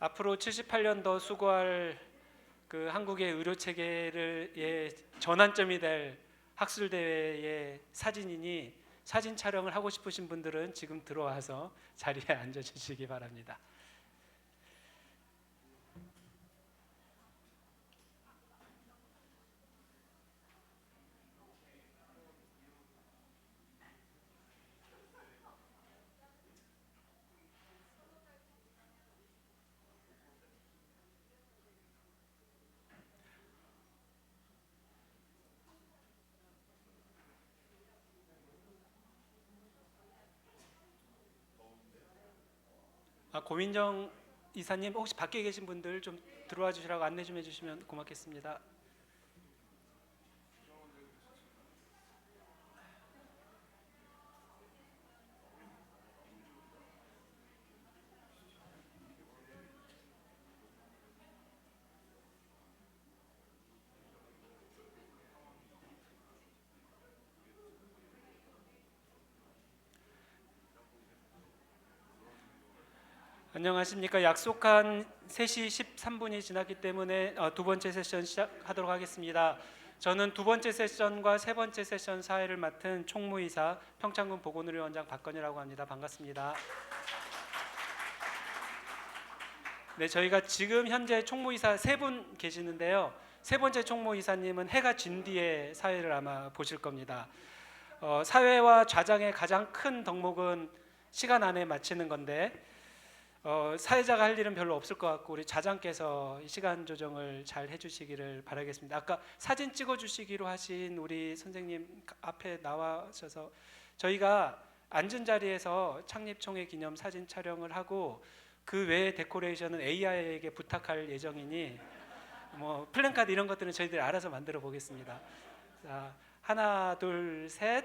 앞으로 78년 더 수고할 그 한국의 의료 체계를 전환점이 될 학술 대회의 사진이니 사진 촬영을 하고 싶으신 분들은 지금 들어와서 자리에 앉아 주시기 바랍니다. 고민정 이사님, 혹시 밖에 계신 분들 좀 들어와 주시라고 안내 좀 해주시면 고맙겠습니다. 안녕하십니까. 약속한 3시 13분이 지났기 때문에 두 번째 세션 시작하도록 하겠습니다. 저는 두 번째 세션과 세 번째 세션 사회를 맡은 총무이사 평창군 보건의료원장 박건희라고 합니다. 반갑습니다. 네, 저희가 지금 현재 총무이사 3분 계시는데요. 세 번째 총무이사님은 해가 진 뒤에 사회를 아마 보실 겁니다. 사회와 좌장의 가장 큰 덕목은 시간 안에 마치는 건데 사회자가 할 일은 별로 없을 것 같고 우리 좌장께서 시간 조정을 잘 해주시기를 바라겠습니다. 아까 사진 찍어주시기로 하신 우리 선생님 앞에 나와셔서 저희가 앉은 자리에서 창립총회 기념 사진 촬영을 하고 그 외의 데코레이션은 AI에게 부탁할 예정이니 뭐 플랜카드 이런 것들은 저희들이 알아서 만들어 보겠습니다. 자, 하나 둘 셋,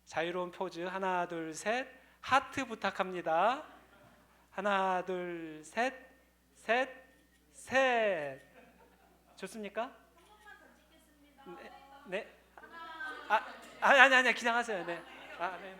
자유로운 포즈 하나 둘 셋, 하트 부탁합니다. 하나 둘 셋, 셋, 셋. 좋습니까? 네, 네. 아니 기장하세요. 네. 네.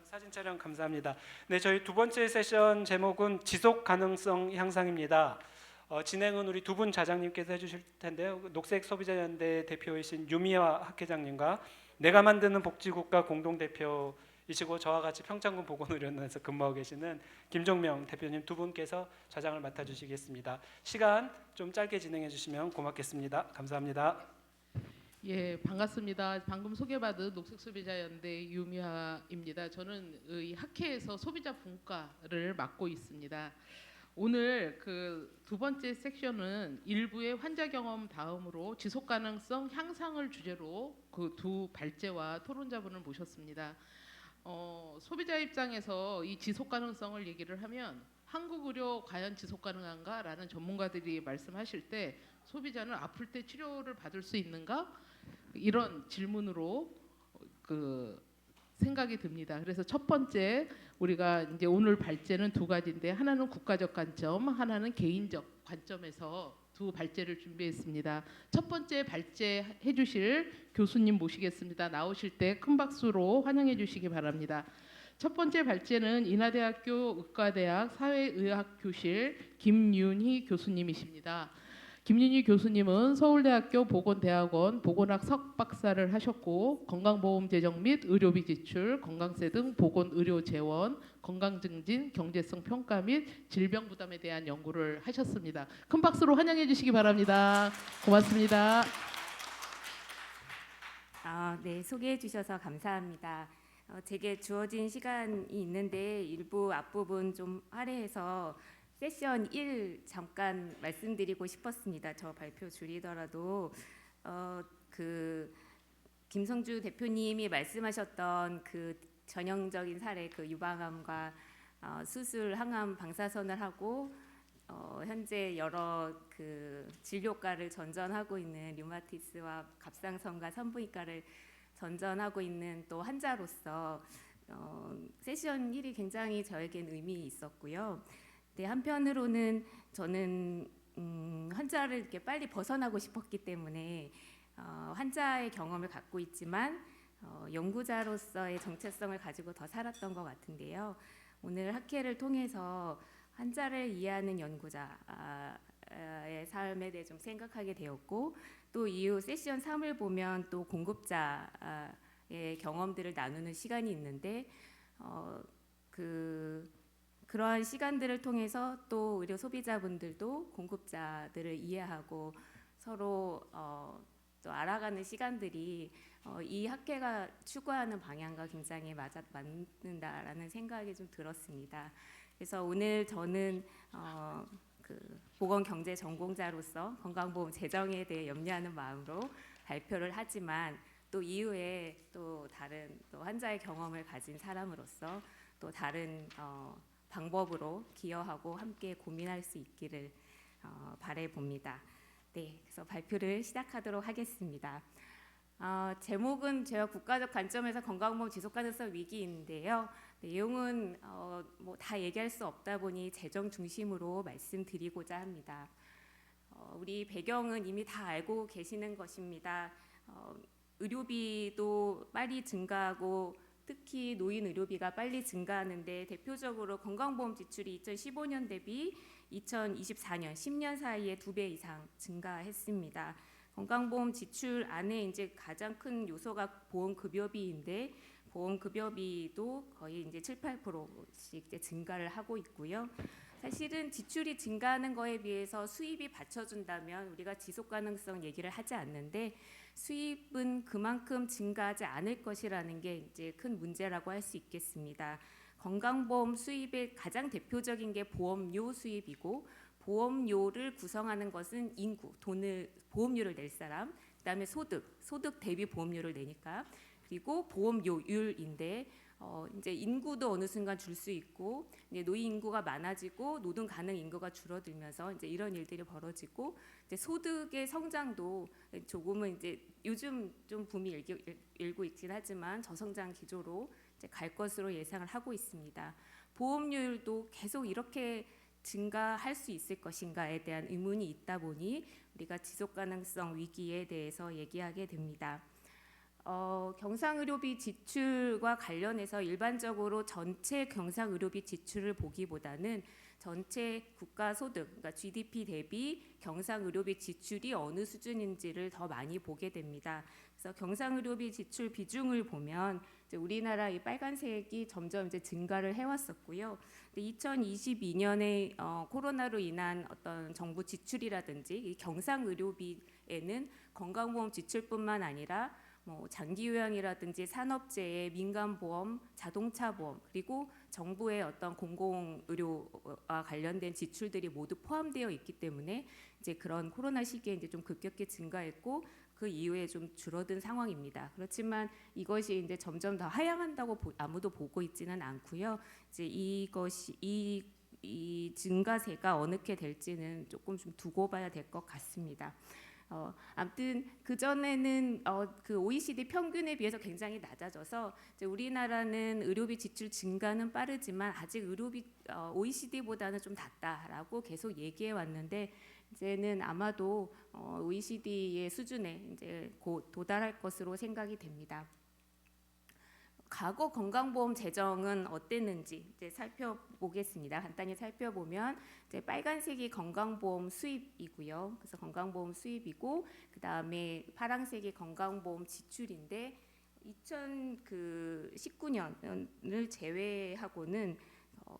사진 촬영 감사합니다. 네, 저희 두 번째 세션 제목은 지속 가능성 향상입니다. 진행은 우리 두 분 자장님께서 해주실 텐데요. 녹색 소비자연대 대표이신 유미화 학회장님과 내가 만드는 복지국가 공동대표이시고 저와 같이 평창군 보건의료원에서 근무하고 계시는 김종명 대표님 두 분께서 좌장을 맡아주시겠습니다. 시간 좀 짧게 진행해 주시면 고맙겠습니다. 감사합니다. 예, 반갑습니다. 방금 소개받은 녹색소비자연대 유미화입니다. 저는 이 학회에서 소비자 분과를 맡고 있습니다. 오늘 그 두 번째 섹션은 일부의 환자 경험 다음으로 지속 가능성 향상을 주제로 그 두 발제와 토론자분을 모셨습니다. 소비자 입장에서 이 지속 가능성을 얘기를 하면 한국 의료 과연 지속 가능한가라는 전문가들이 말씀하실 때 소비자는 아플 때 치료를 받을 수 있는가? 이런 질문으로 그 생각이 듭니다. 그래서 첫 번째 우리가 이제 오늘 발제는 두 가지인데 하나는 국가적 관점, 하나는 개인적 관점에서 두 발제를 준비했습니다. 첫 번째 발제해 주실 교수님 모시겠습니다. 나오실 때 큰 박수로 환영해 주시기 바랍니다. 첫 번째 발제는 인하대학교 의과대학 사회의학교실 김윤희 교수님이십니다. 김윤희 교수님은 서울대학교 보건대학원 보건학 석박사를 하셨고 건강보험 재정 및 의료비 지출, 건강세 등 보건의료 재원, 건강증진, 경제성 평가 및 질병 부담에 대한 연구를 하셨습니다. 큰 박수로 환영해 주시기 바랍니다. 고맙습니다. 네, 소개해 주셔서 감사합니다. 제게 주어진 시간이 있는데 일부 앞부분 좀 할애해서 세션 1 잠깐 말씀드리고 싶었습니다. 저 발표 줄이더라도 그 김성주 대표님이 말씀하셨던 그 전형적인 사례, 그 유방암과 수술, 항암 방사선을 하고 현재 여러 그 진료과를 전전하고 있는 류마티스와 갑상선과 산부인과를 전전하고 있는 또 환자로서 세션 1이 굉장히 저에겐 의미 있었고요. 네, 한편으로는 저는 환자를 이렇게 빨리 벗어나고 싶었기 때문에 환자의 경험을 갖고 있지만 연구자로서의 정체성을 가지고 더 살았던 것 같은데요. 오늘 학회를 통해서 환자를 이해하는 연구자의 삶에 대해 좀 생각하게 되었고, 또 이후 세션 3을 보면 또 공급자의 경험들을 나누는 시간이 있는데 그러한 시간들을 통해서 또 의료 소비자분들도 공급자들을 이해하고 서로 또 알아가는 시간들이 이 학회가 추구하는 방향과 굉장히 맞는다라는 생각이 좀 들었습니다. 그래서 오늘 저는 보건경제 전공자로서 건강보험 재정에 대해 염려하는 마음으로 발표를 하지만 또 이후에 또 다른 또 환자의 경험을 가진 사람으로서 또 다른 방법으로 기여하고 함께 고민할 수 있기를 바라봅니다. 네, 그래서 발표를 시작하도록 하겠습니다. 제목은 제가 국가적 관점에서 건강보험 지속가능성 위기인데요. 내용은 뭐 다 얘기할 수 없다 보니 재정 중심으로 말씀드리고자 합니다. 우리 배경은 이미 다 알고 계시는 것입니다. 의료비도 빨리 증가하고 특히 노인 의료비가 빨리 증가하는데 대표적으로 건강보험 지출이 2015년 대비 2024년 10년 사이에 2배 이상 증가했습니다. 건강보험 지출 안에 이제 가장 큰 요소가 보험급여비인데 보험급여비도 거의 이제 7, 8%씩 이제 증가를 하고 있고요. 사실은 지출이 증가하는 거에 비해서 수입이 받쳐준다면 우리가 지속가능성 얘기를 하지 않는데 수입은 그만큼 증가하지 않을 것이라는 게 이제 큰 문제라고 할 수 있겠습니다. 건강보험 수입의 가장 대표적인 게 보험료 수입이고 보험료를 구성하는 것은 인구, 보험료를 낼 사람, 그다음에 소득 대비 보험료를 내니까 그리고 보험료율인데 이제 인구도 어느 순간 줄 수 있고 이제 노인 인구가 많아지고 노동 가능 인구가 줄어들면서 이제 이런 일들이 벌어지고 이제 소득의 성장도 조금은 이제 요즘 좀 붐이 일고 있긴 하지만 저성장 기조로 이제 갈 것으로 예상을 하고 있습니다. 보험료율도 계속 이렇게 증가할 수 있을 것인가에 대한 의문이 있다 보니 우리가 지속가능성 위기에 대해서 얘기하게 됩니다. 경상의료비 지출과 관련해서 일반적으로 전체 경상의료비 지출을 보기보다는 전체 국가소득, 그러니까 GDP 대비 경상의료비 지출이 어느 수준인지를 더 많이 보게 됩니다. 그래서 경상의료비 지출 비중을 보면 이제 우리나라 이 빨간색이 점점 이제 증가를 해왔었고요. 2022년에 코로나로 인한 어떤 정부 지출이라든지 이 경상의료비에는 건강보험 지출뿐만 아니라 뭐 장기요양이라든지 산업재해, 민간보험, 자동차보험 그리고 정부의 어떤 공공의료와 관련된 지출들이 모두 포함되어 있기 때문에 이제 그런 코로나 시기에 이제 좀 급격히 증가했고 그 이후에 좀 줄어든 상황입니다. 그렇지만 이것이 이제 점점 더 하향한다고 아무도 보고 있지는 않고요. 이제 이것이 이 증가세가 어느게 될지는 조금 좀 두고 봐야 될 것 같습니다. 아무튼 그 전에는 그 OECD 평균에 비해서 굉장히 낮아져서 이제 우리나라는 의료비 지출 증가는 빠르지만 아직 의료비 OECD보다는 좀 낮다라고 계속 얘기해 왔는데 이제는 아마도 OECD의 수준에 이제 곧 도달할 것으로 생각이 됩니다. 과거 건강보험 재정은 어땠는지 이제 살펴보겠습니다. 간단히 살펴보면 이제 빨간색이 건강보험 수입이고요. 그래서 건강보험 수입이고 그 다음에 파란색이 건강보험 지출인데 2019년을 제외하고는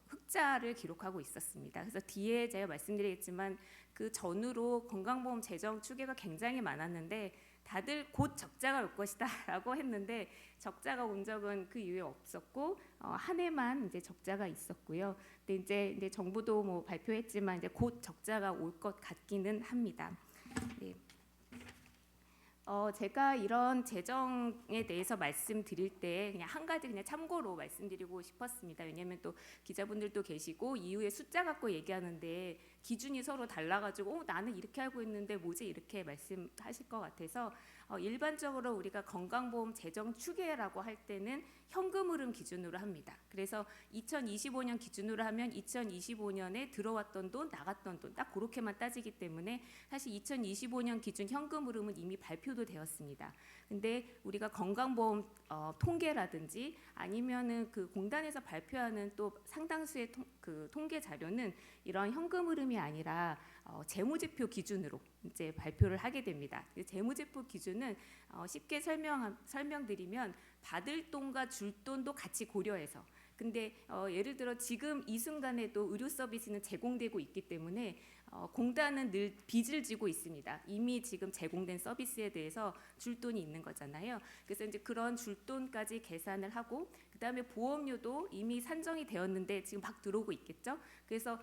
흑자를 기록하고 있었습니다. 그래서 뒤에 제가 말씀드리겠지만 그 전후로 건강보험 재정 추계가 굉장히 많았는데 다들 곧 적자가 올 것이다라고 했는데 적자가 온 적은 그 이후에 없었고 한 해만 이제 적자가 있었고요. 근데 이제 정부도 뭐 발표했지만 이제 곧 적자가 올 것 같기는 합니다. 네. 제가 이런 재정에 대해서 말씀드릴 때 그냥 한 가지 그냥 참고로 말씀드리고 싶었습니다. 왜냐하면 또 기자분들도 계시고 이후에 숫자 갖고 얘기하는데 기준이 서로 달라가지고 나는 이렇게 알고 있는데 뭐지 이렇게 말씀하실 것 같아서 일반적으로 우리가 건강보험 재정 추계라고 할 때는 현금 흐름 기준으로 합니다. 그래서 2025년 기준으로 하면 2025년에 들어왔던 돈, 나갔던 돈 딱 그렇게만 따지기 때문에 사실 2025년 기준 현금 흐름은 이미 발표도 되었습니다. 근데 우리가 건강보험 통계라든지 아니면은 그 공단에서 발표하는 또 상당수의 통계 자료는 이런 현금 흐름이 아니라 재무제표 기준으로 이제 발표를 하게 됩니다. 재무제표 기준은 쉽게 설명드리면 받을 돈과 줄 돈도 같이 고려해서 근데 예를 들어 지금 이 순간에도 의료 서비스는 제공되고 있기 때문에 공단은 늘 빚을 지고 있습니다. 이미 지금 제공된 서비스에 대해서 줄 돈이 있는 거잖아요. 그래서 이제 그런 줄 돈까지 계산을 하고 그다음에 보험료도 이미 산정이 되었는데 지금 막 들어오고 있겠죠. 그래서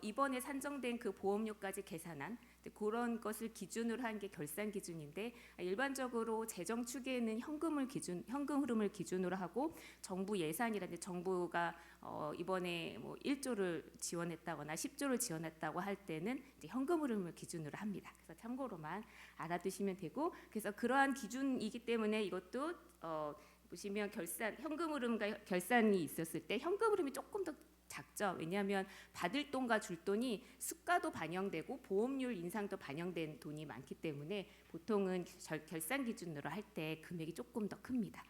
이번에 산정된 그 보험료까지 계산한 그런 것을 기준으로 한 게 결산 기준인데 일반적으로 재정 추계는 현금 흐름을 기준으로 하고 정부 예산이라든지 정부가 이번에 뭐 1조를 지원했다거나 10조를 지원했다고 할 때는 이제 현금 흐름을 기준으로 합니다. 그래서 참고로만 알아두시면 되고 그래서 그러한 기준이기 때문에 이것도 보시면 현금 흐름과 결산이 있었을 때 현금 흐름이 조금 더 작죠. 왜냐하면 받을 돈과 줄 돈이 수가도 반영되고 보험료 인상도 반영된 돈이 많기 때문에 보통은 결산 기준으로 할 때 금액이 조금 더 큽니다.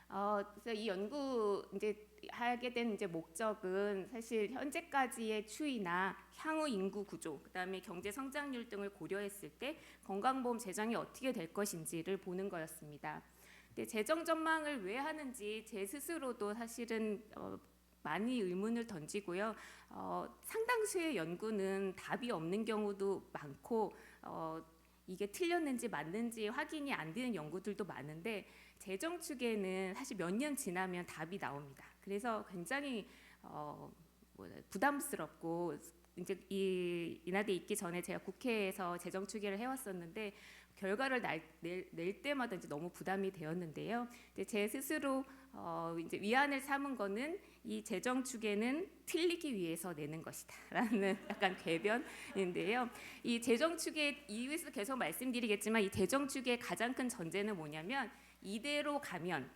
그래서 이 연구 이제 하게 된 이제 목적은 사실 현재까지의 추이나 향후 인구 구조, 그다음에 경제 성장률 등을 고려했을 때 건강보험 재정이 어떻게 될 것인지를 보는 거였습니다. 근데 재정 전망을 왜 하는지 제 스스로도 사실은 많이 의문을 던지고요. 상당수의 연구는 답이 없는 경우도 많고 이게 틀렸는지 맞는지 확인이 안 되는 연구들도 많은데 재정 추계는 사실 몇 년 지나면 답이 나옵니다. 그래서 굉장히 부담스럽고 이제 이 인하대 있기 전에 제가 국회에서 재정 추계를 해왔었는데 결과를 낼 때마다 이제 너무 부담이 되었는데요. 제 스스로 이제 위안을 삼은 거는 이 재정 추계는 틀리기 위해서 내는 것이다라는 약간 궤변인데요. 이 재정 추계 이유에서 계속 말씀드리겠지만 이 재정 추계의 가장 큰 전제는 뭐냐면 이대로 가면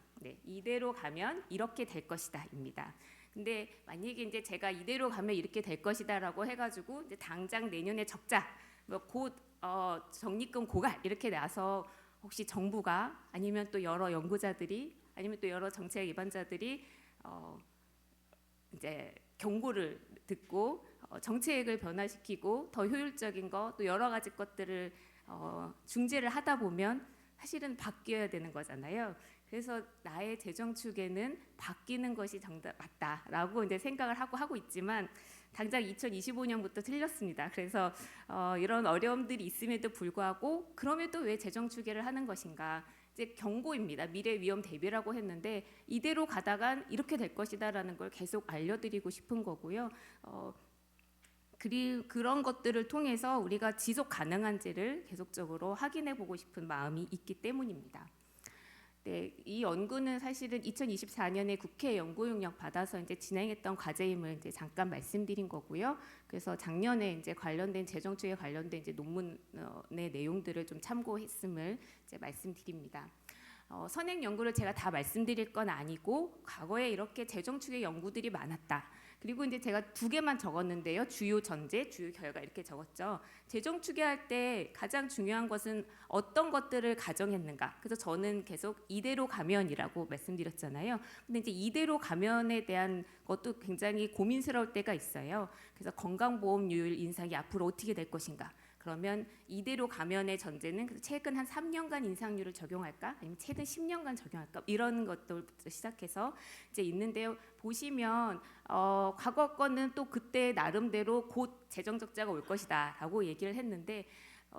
이렇게 될 것이다입니다. 근데 만약에 이제 제가 이대로 가면 이렇게 될 것이다라고 해가지고 이제 당장 내년에 적자, 곧 적립금 고갈 이렇게 나서 혹시 정부가 아니면 또 여러 연구자들이 아니면 또 여러 정책 입안자들이 이제 경고를 듣고 정책을 변화시키고 더 효율적인 거 또 여러 가지 것들을 중재를 하다 보면 사실은 바뀌어야 되는 거잖아요. 그래서 나의 재정 추계는 바뀌는 것이 맞다라고 이제 생각을 하고 있지만 당장 2025년부터 틀렸습니다. 그래서 이런 어려움들이 있음에도 불구하고 그럼에도 왜 재정 추계를 하는 것인가? 이제 경고입니다. 미래 위험 대비라고 했는데 이대로 가다간 이렇게 될 것이다라는 걸 계속 알려드리고 싶은 거고요. 그런 것들을 통해서 우리가 지속 가능한지를 계속적으로 확인해 보고 싶은 마음이 있기 때문입니다. 네, 이 연구는 사실은 2024년에 국회 연구 용역 받아서 이제 진행했던 과제임을 이제 잠깐 말씀드린 거고요. 그래서 작년에 이제 관련된 재정 추계 관련된 이제 논문의 내용들을 좀 참고했음을 이제 말씀드립니다. 선행 연구를 제가 다 말씀드릴 건 아니고 과거에 이렇게 재정 추계 연구들이 많았다. 그리고 이제 제가 2개만 적었는데요. 주요 전제, 주요 결과 이렇게 적었죠. 재정 추계할 때 가장 중요한 것은 어떤 것들을 가정했는가. 그래서 저는 계속 이대로 가면이라고 말씀드렸잖아요. 근데 이제 이대로 가면에 대한 것도 굉장히 고민스러울 때가 있어요. 그래서 건강보험료율 인상이 앞으로 어떻게 될 것인가. 그러면 이대로 가면의 전제는 최근 한 3년간 인상률을 적용할까? 아니면 최근 10년간 적용할까? 이런 것들부터 시작해서 이제 있는데요. 보시면 과거 거는 또 그때 나름대로 곧 재정 적자가 올 것이다라고 얘기를 했는데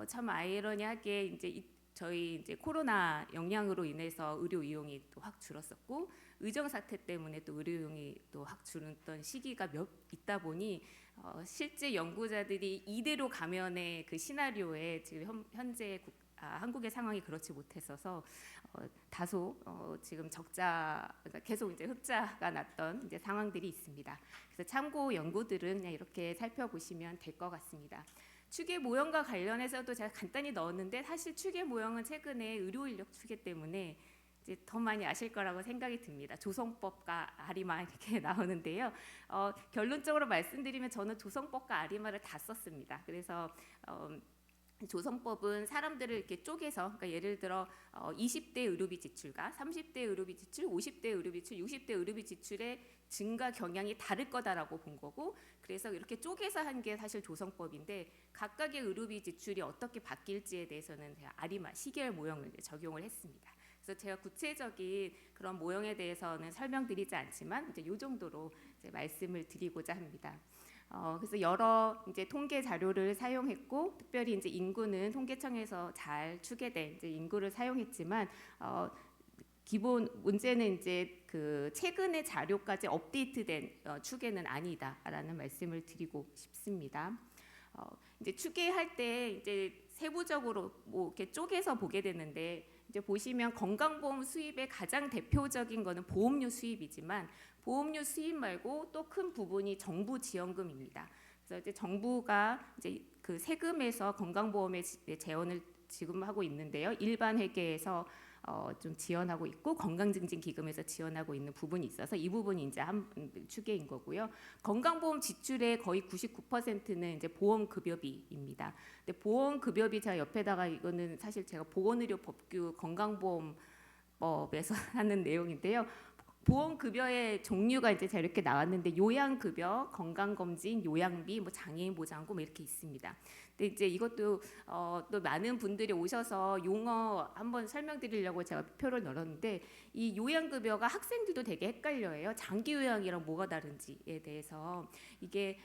참 아이러니하게 이제 저희 이제 코로나 영향으로 인해서 의료 이용이 또 확 줄었었고 의정 사태 때문에 또 의료 이용이 또 확 줄었던 시기가 몇 있다 보니 실제 연구자들이 이대로 가면의 그 시나리오에 지금 현재 한국의 상황이 그렇지 못했어서 다소 지금 그러니까 계속 이제 흑자가 났던 이제 상황들이 있습니다. 그래서 참고 연구들은 그냥 이렇게 살펴보시면 될 것 같습니다. 추계 모형과 관련해서도 제가 간단히 넣었는데 사실 추계 모형은 최근에 의료 인력 추계 때문에 이제 더 많이 아실 거라고 생각이 듭니다. 조성법과 아리마 이렇게 나오는데요. 결론적으로 말씀드리면 저는 조성법과 아리마를 다 썼습니다. 그래서 조성법은 사람들을 이렇게 쪼개서, 그러니까 예를 들어 20대 의료비 지출과 30대 의료비 지출, 50대 의료비 지출, 60대 의료비 지출의 증가 경향이 다를 거다라고 본 거고, 그래서 이렇게 쪼개서 한 게 사실 조성법인데 각각의 의료비 지출이 어떻게 바뀔지에 대해서는 제가 아리마 시계열 모형을 이제 적용을 했습니다. 그래서 제가 구체적인 그런 모형에 대해서는 설명드리지 않지만 이제 이 정도로 이제 말씀을 드리고자 합니다. 그래서 여러 이제 통계 자료를 사용했고, 특별히 이제 인구는 통계청에서 잘 추계된 이제 인구를 사용했지만, 기본 문제는 이제 그 최근의 자료까지 업데이트된 추계는 아니다라는 말씀을 드리고 싶습니다. 이제 추계할 때 이제 세부적으로 뭐 이렇게 쪼개서 보게 되는데, 이제 보시면 건강보험 수입의 가장 대표적인 거는 보험료 수입이지만 보험료 수입 말고 또 큰 부분이 정부 지원금입니다. 그래서 이제 정부가 이제 그 세금에서 건강보험에 재원을 지금 하고 있는데요. 일반 회계에서 좀 지원하고 있고 건강증진기금에서 지원하고 있는 부분이 있어서 이 부분이 이제 한 추계인 거고요. 건강보험 지출의 거의 99%는 이제 보험급여비입니다. 근데 보험급여비 제가 옆에다가 이거는 사실 제가 보건의료법규 건강보험법에서 하는 내용인데요. 보험급여의 종류가 이제 제가 이렇게 나왔는데 요양급여, 건강검진, 요양비, 뭐 장애인 보장금 뭐 이렇게 있습니다. 근데 이제 이것도 또 많은 분들이 오셔서 용어 한번 설명드리려고 제가 표를 넣었는데, 이 요양급여가 학생들도 되게 헷갈려해요. 장기 요양이랑 뭐가 다른지에 대해서. 이게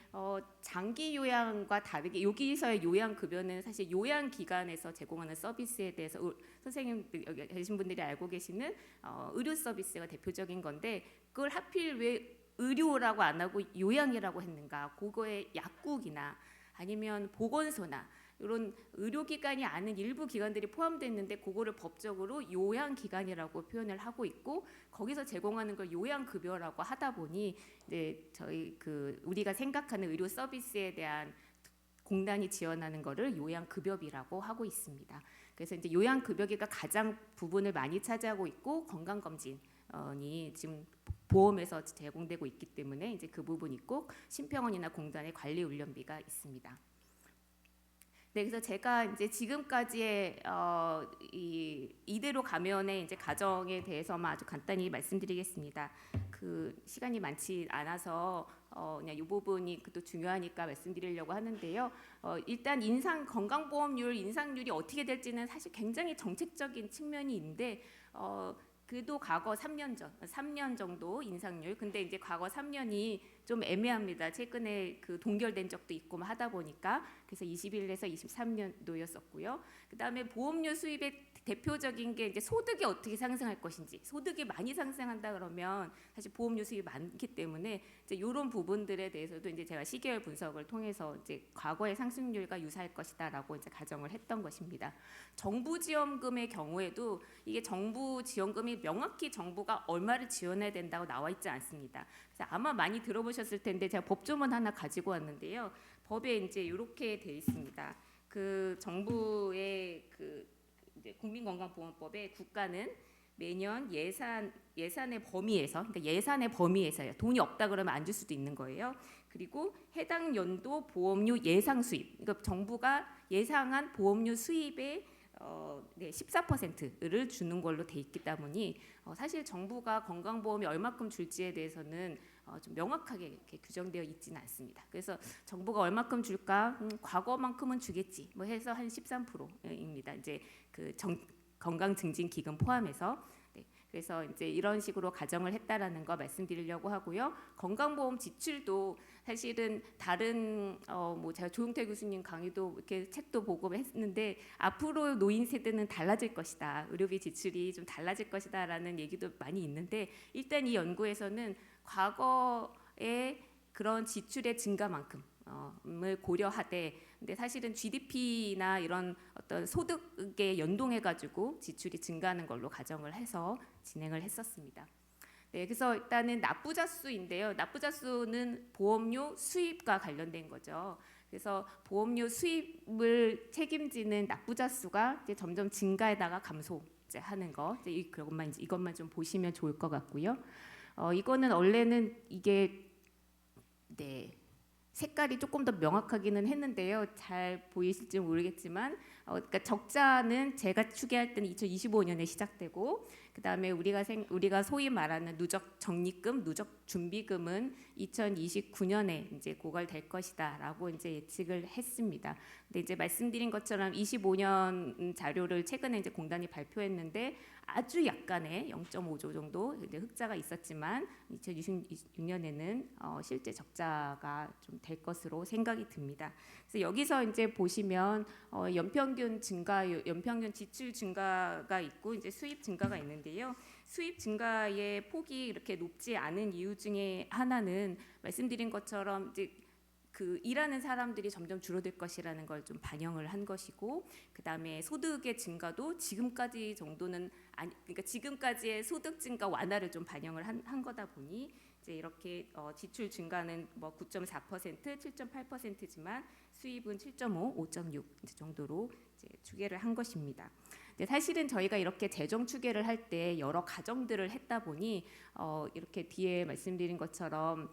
장기 요양과 다르게 여기서의 요양급여는 사실 요양기관에서 제공하는 서비스에 대해서 선생님 여기 계신 분들이 알고 계시는 의료 서비스가 대표적인 건데, 그걸 하필 왜 의료라고 안 하고 요양이라고 했는가? 그거의 약국이나 아니면 보건소나 이런 의료기관이 아닌 일부 기관들이 포함됐는데 그거를 법적으로 요양기관이라고 표현을 하고 있고, 거기서 제공하는 걸 요양급여라고 하다 보니 이제 저희 그 우리가 생각하는 의료 서비스에 대한 공단이 지원하는 거를 요양급여비라고 하고 있습니다. 그래서 이제 요양급여비가 가장 부분을 많이 차지하고 있고 건강검진이 지금 보험에서 제공되고 있기 때문에 이제 그 부분 있고 심평원이나 공단의 관리 훈련비가 있습니다. 네, 그래서 제가 이제 지금까지의 이대로 가면의 이제 과정에 대해서만 아주 간단히 말씀드리겠습니다. 그 시간이 많지 않아서 그냥 이 부분이 또 중요하니까 말씀드리려고 하는데요. 일단 건강보험료 인상률이 어떻게 될지는 사실 굉장히 정책적인 측면이 있는데 그래도 과거 3년 정도 인상률. 근데 이제 과거 3년이 좀 애매합니다. 최근에 그 동결된 적도 있고 하다 보니까. 그래서 21에서 23년도였었고요. 그다음에 보험료 수입의 대표적인 게 이제 소득이 어떻게 상승할 것인지. 소득이 많이 상승한다 그러면 사실 보험료 수입이 많기 때문에 이제 이런 부분들에 대해서도 이제 제가 시계열 분석을 통해서 이제 과거의 상승률과 유사할 것이다라고 이제 가정을 했던 것입니다. 정부 지원금의 경우에도 이게 정부 지원금이 명확히 정부가 얼마를 지원해야 된다고 나와 있지 않습니다. 그래서 아마 많이 들어보셨을 텐데 제가 법조문 하나 가지고 왔는데요. 법에 이제 이렇게 돼 있습니다. 그 정부의 그 이제 국민건강보험법에 국가는 매년 예산의 범위에서, 그러니까 예산의 범위에서요. 돈이 없다 그러면 안 줄 수도 있는 거예요. 그리고 해당 연도 보험료 예상 수입, 그러니까 정부가 예상한 보험료 수입의 14%를 주는 걸로 돼 있기 때문에 사실 정부가 건강보험이 얼마큼 줄지에 대해서는 좀 명확하게 이렇게 규정되어 있지는 않습니다. 그래서 정부가 얼마큼 줄까? 과거만큼은 주겠지. 뭐 해서 한 13%입니다. 이제 그 건강증진기금 포함해서. 네, 그래서 이제 이런 식으로 가정을 했다라는 거 말씀드리려고 하고요. 건강보험 지출도 사실은 다른 뭐 제가 조용태 교수님 강의도 이렇게 책도 보고 했는데 앞으로 노인 세대는 달라질 것이다. 의료비 지출이 좀 달라질 것이다라는 얘기도 많이 있는데, 일단 이 연구에서는 과거의 그런 지출의 증가만큼을 고려하되, 근데 사실은 GDP나 이런 어떤 소득에 연동해 가지고 지출이 증가하는 걸로 가정을 해서 진행을 했었습니다. 네, 그래서 일단은 납부자 수인데요. 납부자 수는 보험료 수입과 관련된 거죠. 그래서 보험료 수입을 책임지는 납부자 수가 이제 점점 증가에다가 감소하는 거, 이제 이것만 좀 보시면 좋을 것 같고요. 이거는 원래는 이게 색깔이 조금 더 명확하기는 했는데요. 잘 보이실지 모르겠지만, 그러니까 적자는 제가 추계할 때는 2025년에 시작되고, 그 다음에 우리가 소위 말하는 누적 적립금, 누적 준비금은 2029년에 이제 고갈될 것이다라고 이제 예측을 했습니다. 근데 이제 말씀드린 것처럼 25년 자료를 최근에 이제 공단이 발표했는데 아주 약간의 0.5조 정도 이제 흑자가 있었지만 2026년에는 실제 적자가 좀 될 것으로 생각이 듭니다. 그래서 여기서 이제 보시면 연평균 지출 증가가 있고 이제 수입 증가가 있는데요. 수입 증가의 폭이 이렇게 높지 않은 이유 중에 하나는 말씀드린 것처럼 이제 그 일하는 사람들이 점점 줄어들 것이라는 걸 좀 반영을 한 것이고, 그 다음에 소득의 증가도 지금까지 정도는 그러니까 지금까지의 소득 증가 완화를 좀 반영을 한 거다 보니 이제 이렇게 지출 증가는 뭐 9.4%, 7.8%지만 수입은 7.5, 5.6 정도로 이제 추계를 한 것입니다. 근데 사실은 저희가 이렇게 재정 추계를 할 때 여러 가정들을 했다 보니 이렇게 뒤에 말씀드린 것처럼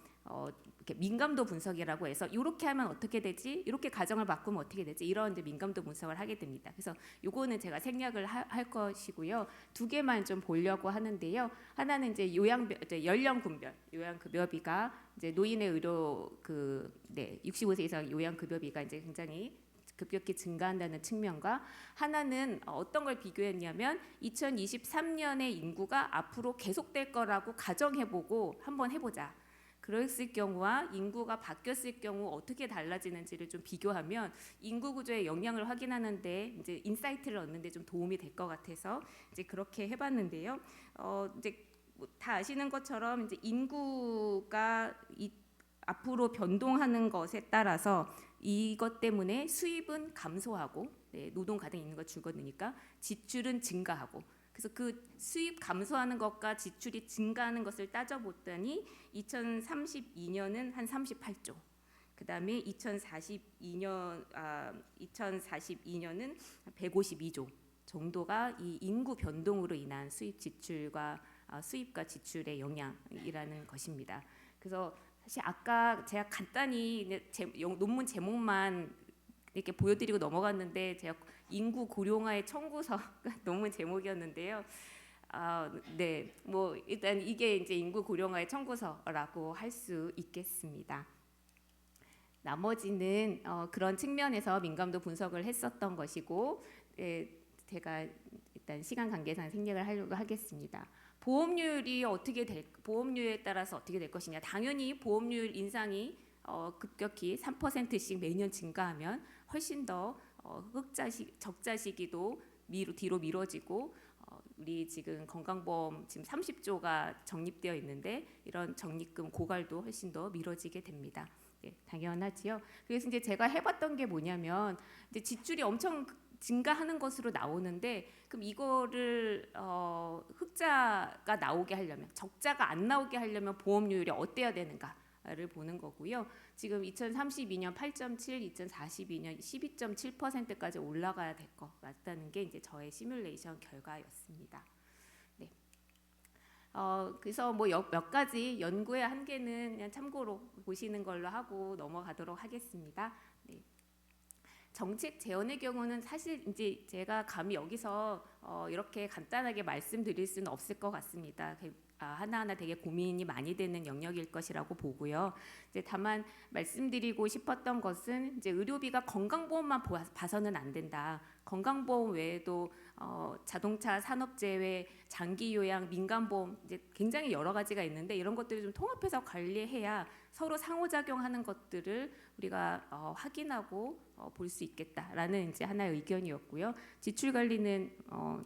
이렇게 민감도 분석이라고 해서 이렇게 하면 어떻게 되지? 이렇게 가정을 바꾸면 어떻게 되지? 이런 이제 민감도 분석을 하게 됩니다. 그래서 요거는 제가 생략을 할 것이고요. 두 개만 좀 보려고 하는데요. 하나는 이제 연령군별 요양급여비가 이제 노인의 의료 65세 이상 요양급여비가 이제 굉장히 급격히 증가한다는 측면과, 하나는 어떤 걸 비교했냐면 2023년의 인구가 앞으로 계속될 거라고 가정해보고 한번 해보자. 그랬을 경우와 인구가 바뀌었을 경우 어떻게 달라지는지를 좀 비교하면 인구 구조의 영향을 확인하는데 이제 인사이트를 얻는데 좀 도움이 될 것 같아서 이제 그렇게 해봤는데요. 이제 다 아시는 것처럼 이제 인구가 앞으로 변동하는 것에 따라서 이것 때문에 수입은 감소하고 노동 가능 있는 거 줄어드니까 지출은 증가하고, 그래서 그 수입 감소하는 것과 지출이 증가하는 것을 따져봤더니 2032년은 한 38조, 그 다음에 2042년은 152조 정도가 이 인구 변동으로 인한 수입과 지출의 영향이라는 것입니다. 그래서 사실 아까 제가 간단히 논문 제목만 이렇게 보여드리고 넘어갔는데 제가 인구 고령화의 청구서가 논문 제목이었는데요. 뭐 일단 이게 이제 인구 고령화의 청구서라고 할 수 있겠습니다. 나머지는 그런 측면에서 민감도 분석을 했었던 것이고, 제가 일단 시간 관계상 생략을 하려고 하겠습니다. 보험료에 따라서 어떻게 될 것이냐? 당연히 보험료율 인상이 급격히 3%씩 매년 증가하면 훨씬 더 적자 시기도 뒤로 미뤄지고, 우리 지금 건강보험 지금 30조가 적립되어 있는데 이런 적립금 고갈도 훨씬 더 미뤄지게 됩니다. 당연하지요. 그래서 이제 제가 해봤던 게 뭐냐면 이제 지출이 엄청 증가하는 것으로 나오는데, 그럼 이거를 흑자가 나오게 하려면, 적자가 안 나오게 하려면 보험료율이 어때야 되는가를 보는 거고요. 지금 2032년 8.7, 2042년 12.7%까지 올라가야 될 것 같다는 게 이제 저의 시뮬레이션 결과였습니다. 네. 그래서 뭐 몇 가지 연구의 한계는 그냥 참고로 보시는 걸로 하고 넘어가도록 하겠습니다. 네. 정책 재원의 경우는 사실 이제 제가 감히 여기서 이렇게 간단하게 말씀드릴 수는 없을 것 같습니다. 하나하나 되게 고민이 많이 되는 영역일 것이라고 보고요. 이제 다만 말씀드리고 싶었던 것은 이제 의료비가 건강보험만 봐서는 안 된다. 건강보험 외에도 자동차 산업재해, 장기요양, 민간보험 이제 굉장히 여러 가지가 있는데 이런 것들을 좀 통합해서 관리해야 서로 상호작용하는 것들을 우리가 확인하고 볼 수 있겠다라는 이제 하나의 의견이었고요. 지출 관리는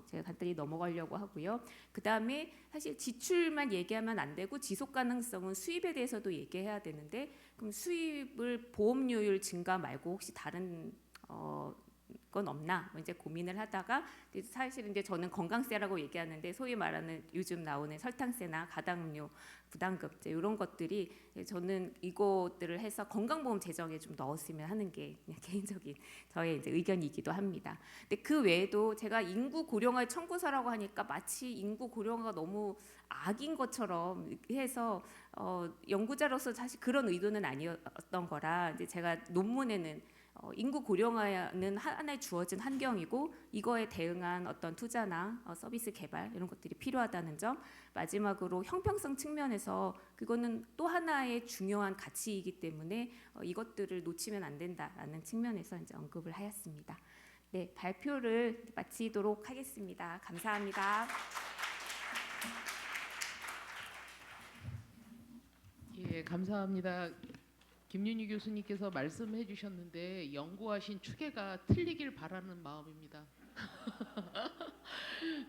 제가 간단히 넘어가려고 하고요. 그 다음에 사실 지출만 얘기하면 안 되고 지속 가능성은 수입에 대해서도 얘기해야 되는데, 그럼 수입을 보험료율 증가 말고 혹시 다른 건 없나 이제 고민을 하다가 사실 이제 저는 건강세라고 얘기하는데 소위 말하는 요즘 나오는 설탕세나 가당음료 부담금 이런 것들이 저는 이것들을 해서 건강보험 재정에 좀 넣었으면 하는 게 그냥 개인적인 저의 이제 의견이기도 합니다. 근데 그 외에도 제가 인구 고령화 청구서라고 하니까 마치 인구 고령화가 너무 악인 것처럼 해서 연구자로서 사실 그런 의도는 아니었던 거라 이제 제가 논문에는 인구 고령화는 하나의 주어진 환경이고 이거에 대응한 어떤 투자나 서비스 개발 이런 것들이 필요하다는 점, 마지막으로 형평성 측면에서 그거는 또 하나의 중요한 가치이기 때문에 이것들을 놓치면 안 된다라는 측면에서 이제 언급을 하였습니다. 네, 발표를 마치도록 하겠습니다. 감사합니다. 예, 감사합니다. 김윤희 교수님께서 말씀해 주셨는데 연구하신 추계가 틀리길 바라는 마음입니다.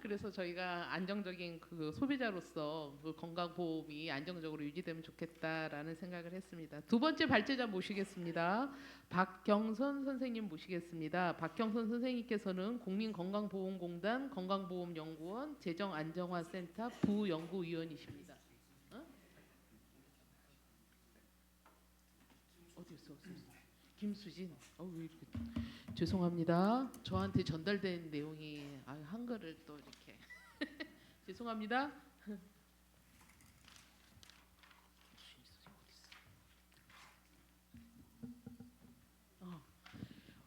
그래서 저희가 안정적인 그 소비자로서 그 건강보험이 안정적으로 유지되면 좋겠다라는 생각을 했습니다. 두 번째 발제자 모시겠습니다. 박경선 선생님 모시겠습니다. 박경선 선생님께서는 국민건강보험공단 건강보험연구원 재정안정화센터 부연구위원이십니다. 어디였어? 김수진. 왜 이렇게 죄송합니다. 저한테 전달된 내용이 한글을 또 이렇게 죄송합니다.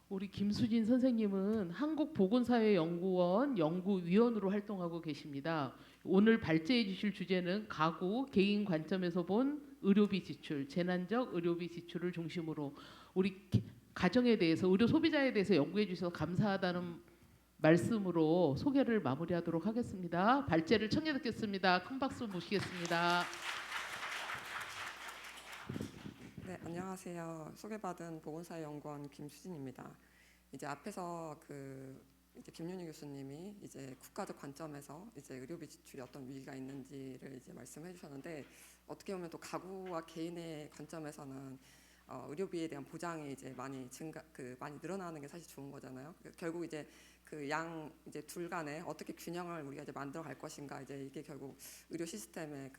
우리 김수진 선생님은 한국보건사회연구원 연구위원으로 활동하고 계십니다. 오늘 발제해 주실 주제는 가구, 개인 관점에서 본 의료비 지출, 재난적 의료비 지출을 중심으로 우리 가정에 대해서, 의료 소비자에 대해서 연구해 주셔서 감사하다는 말씀으로 소개를 마무리하도록 하겠습니다. 발제를 청해 듣겠습니다. 큰 박수 모시겠습니다. 네, 안녕하세요. 소개받은 보건사회연구원 김수진입니다. 이제 앞에서 이제 김윤희 교수님이 이제 국가적 관점에서 이제 의료비 지출이 어떤 위기가 있는지를 이제 말씀해 주셨는데, 어떻게 보면 또 가구와 개인의 관점에서는 의료비에 대한 보장이 이제 많이 많이 늘어나는 게 사실 좋은 거잖아요. 결국 이제 이제 둘 간에 어떻게 균형을 우리가 이제 만들어 갈 것인가, 이제 이게 결국 의료 시스템의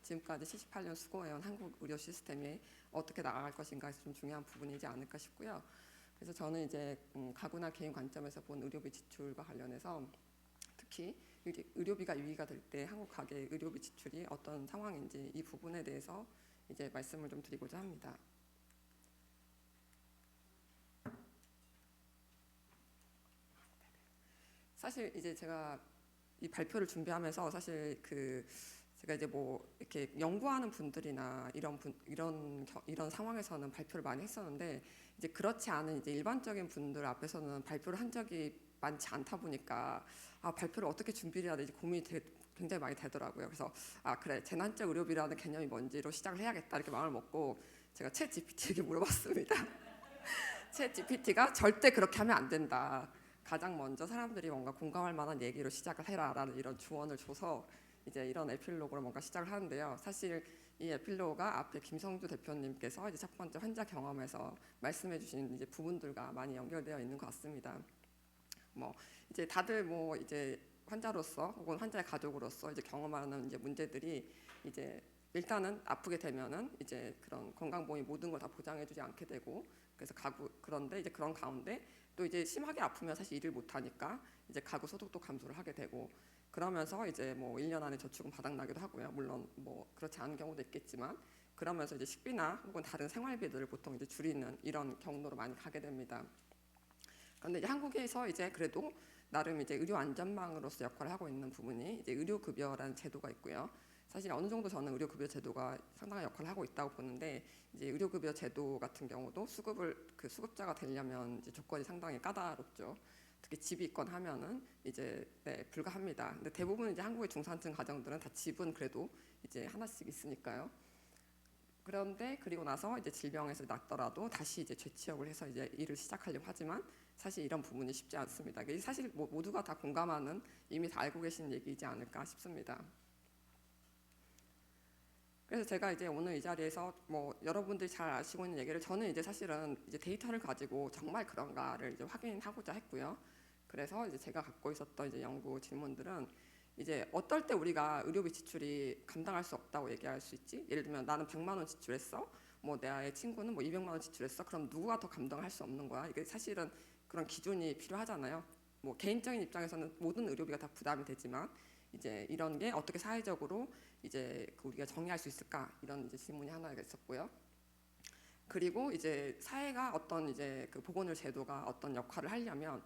지금까지 78년 수고해온 한국 의료 시스템이 어떻게 나아갈 것인가 좀 중요한 부분이지 않을까 싶고요. 그래서 저는 이제 가구나 개인 관점에서 본 의료비 지출과 관련해서 특히 의료비가 위기가 될 때 한국 가계의 의료비 지출이 어떤 상황인지 이 부분에 대해서 이제 말씀을 좀 드리고자 합니다. 사실 이제 제가 이 발표를 준비하면서 사실 제가 이제 뭐 이렇게 연구하는 분들이나 이런 상황에서는 발표를 많이 했었는데, 이제 그렇지 않은 이제 일반적인 분들 앞에서는 발표를 한 적이 많지 않다 보니까 발표를 어떻게 준비를 해야 되지 고민이 굉장히 많이 되더라고요. 그래서 그래, 재난적 의료비라는 개념이 뭔지로 시작을 해야겠다 이렇게 마음을 먹고 제가 챗 GPT에게 물어봤습니다. 챗 GPT가 절대 그렇게 하면 안 된다. 가장 먼저 사람들이 뭔가 공감할 만한 얘기로 시작을 해라라는 이런 조언을 줘서 이제 이런 에필로그로 뭔가 시작을 하는데요. 사실 이 에필로그가 앞에 김성주 대표님께서 이제 첫 번째 환자 경험에서 말씀해주신 이제 부분들과 많이 연결되어 있는 것 같습니다. 뭐 이제 다들 뭐 이제 환자로서 혹은 환자의 가족으로서 이제 경험하는 이제 문제들이 이제 일단은 아프게 되면은 이제 그런 건강보험이 모든 걸 다 보장해주지 않게 되고, 그래서 그런데 이제 그런 가운데 또 이제 심하게 아프면 사실 일을 못 하니까 이제 가구 소득도 감소를 하게 되고, 그러면서 이제 뭐 1년 안에 저축은 바닥나기도 하고요. 물론 뭐 그렇지 않은 경우도 있겠지만, 그러면서 이제 식비나 혹은 다른 생활비들을 보통 이제 줄이는 이런 경로로 많이 가게 됩니다. 그런데 이제 한국에서 이제 그래도 나름 이제 의료 안전망으로서 역할을 하고 있는 부분이 이제 의료급여라는 제도가 있고요. 사실 어느 정도 저는 의료급여 제도가 상당한 역할을 하고 있다고 보는데, 이제 의료급여 제도 같은 경우도 수급자가 되려면 이제 조건이 상당히 까다롭죠. 특히 집이 있건 하면은 이제 불가합니다. 근데 대부분 이제 한국의 중산층 가정들은 다 집은 그래도 이제 하나씩 있으니까요. 그런데 그리고 나서 이제 질병에서 낫더라도 다시 이제 재취업을 해서 이제 일을 시작하려고 하지만 사실 이런 부분이 쉽지 않습니다. 이게 사실 모두가 다 공감하는, 이미 다 알고 계신 얘기이지 않을까 싶습니다. 그래서 제가 이제 오늘 이 자리에서 뭐 여러분들이 잘 아시고 있는 얘기를 저는 이제 사실은 이제 데이터를 가지고 정말 그런가를 이제 확인하고자 했고요. 그래서 이제 제가 갖고 있었던 이제 연구 질문들은 이제 어떨 때 우리가 의료비 지출이 감당할 수 없다고 얘기할 수 있지? 예를 들면 나는 100만 원 지출했어. 뭐 내 친구는 뭐 200만 원 지출했어. 그럼 누구가 더 감당할 수 없는 거야? 이게 사실은 그런 기준이 필요하잖아요. 뭐 개인적인 입장에서는 모든 의료비가 다 부담이 되지만 이제 이런 게 어떻게 사회적으로 이제 그 우리가 정의할 수 있을까 이런 이제 질문이 하나 있었고요. 그리고 이제 사회가 어떤 이제 그 보건의료 제도가 어떤 역할을 하려면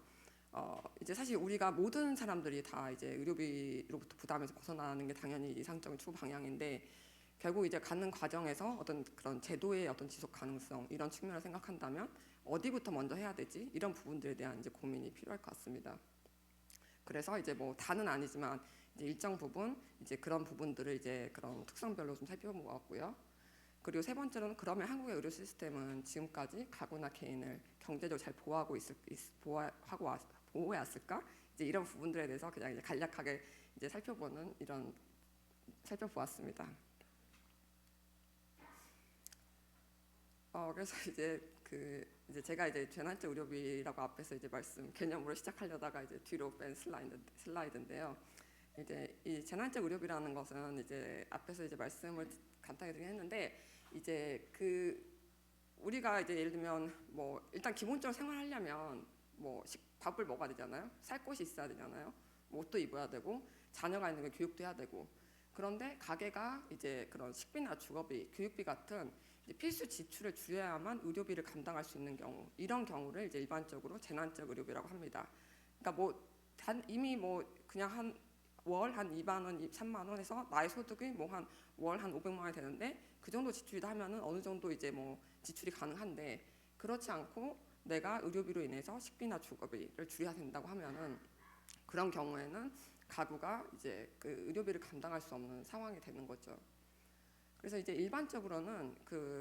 이제 사실 우리가 모든 사람들이 다 이제 의료비로부터 부담에서 벗어나는 게 당연히 이상적인 추구 방향인데 결국 이제 가는 과정에서 어떤 그런 제도의 어떤 지속 가능성 이런 측면을 생각한다면 어디부터 먼저 해야 되지 이런 부분들에 대한 이제 고민이 필요할 것 같습니다. 그래서 이제 뭐 다는 아니지만 이제 일정 부분 이제 그런 부분들을 이제 그런 특성별로 좀 살펴본 것 같고요. 그리고 세 번째로는 그러면 한국의 의료 시스템은 지금까지 가구나 개인을 경제적으로 잘 보호해왔을까? 이제 이런 부분들에 대해서 그냥 이제 간략하게 이제 살펴보았습니다. 그래서 이제 제가 이제 재난적 의료비라고 앞에서 이제 개념으로 시작하려다가 이제 뒤로 뺀 슬라이드인데요. 이제 이 재난적 의료비라는 것은 이제 앞에서 이제 말씀을 간단히 드리긴 했는데 이제 우리가 이제 예를 들면 뭐 일단 기본적으로 생활하려면 뭐 밥을 먹어야 되잖아요. 살 곳이 있어야 되잖아요. 뭐 옷도 입어야 되고 자녀가 있는 게 교육도 해야 되고 그런데 가게가 이제 그런 식비나 주거비, 교육비 같은 이제 필수 지출을 줄여야만 의료비를 감당할 수 있는 경우 이런 경우를 이제 일반적으로 재난적 의료비라고 합니다. 그러니까 뭐 이미 뭐 그냥 한 월 한 2만 원, 3만 원 해서 나의 소득이 뭐 한 월 한 500만 원이 되는데 그 정도 지출이다 하면은 어느 정도 이제 뭐 지출이 가능한데 그렇지 않고 내가 의료비로 인해서 식비나 주거비를 줄여야 된다고 하면은 그런 경우에는 가구가 이제 그 의료비를 감당할 수 없는 상황이 되는 거죠. 그래서 이제 일반적으로는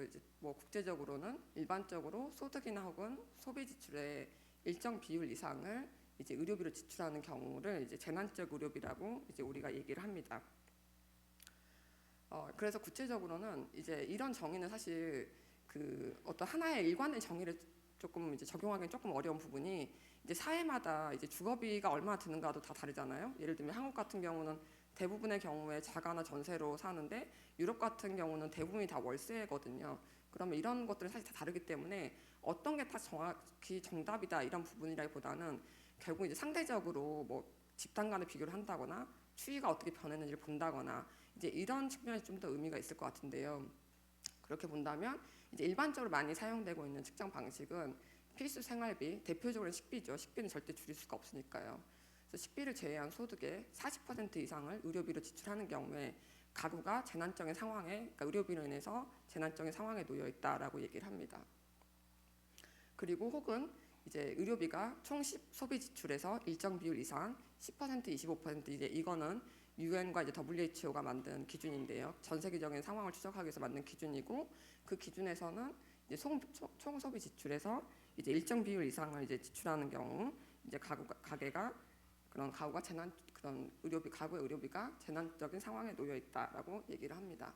이제 뭐 국제적으로는 일반적으로 소득이나 혹은 소비 지출의 일정 비율 이상을 이제 의료비로 지출하는 경우를 이제 재난적 의료비라고 이제 우리가 얘기를 합니다. 그래서 구체적으로는 이제 이런 정의는 사실 어떤 하나의 일관된 정의를 조금 이제 적용하기는 조금 어려운 부분이 이제 사회마다 이제 주거비가 얼마나 드는가도 다 다르잖아요. 예를 들면 한국 같은 경우는 대부분의 경우에 자가나 전세로 사는데 유럽 같은 경우는 대부분이 다 월세거든요. 그러면 이런 것들은 사실 다 다르기 때문에 어떤 게 다 정확히 정답이다 이런 부분이라기보다는 결국 이제 상대적으로 뭐 집단 간의 비교를 한다거나 추이가 어떻게 변했는지를 본다거나 이제 이런 측면에서 좀 더 의미가 있을 것 같은데요. 그렇게 본다면 이제 일반적으로 많이 사용되고 있는 측정 방식은 필수 생활비, 대표적으로 식비죠. 식비는 절대 줄일 수가 없으니까요. 그래서 식비를 제외한 소득의 40% 이상을 의료비로 지출하는 경우에 가구가 재난적인 상황에, 그러니까 의료비로 인해서 재난적인 상황에 놓여 있다라고 얘기를 합니다. 그리고 혹은 이제 의료비가 총 소비 지출에서 일정 비율 이상 10%, 25% 이제 이거는 UN과 이제 WHO가 만든 기준인데요. 전 세계적인 상황을 추적하기 위해서 만든 기준이고 그 기준에서는 이제 총 소비 지출에서 이제 일정 비율 이상을 이제 지출하는 경우 이제 가구가 가구의 의료비가 재난적인 상황에 놓여 있다라고 얘기를 합니다.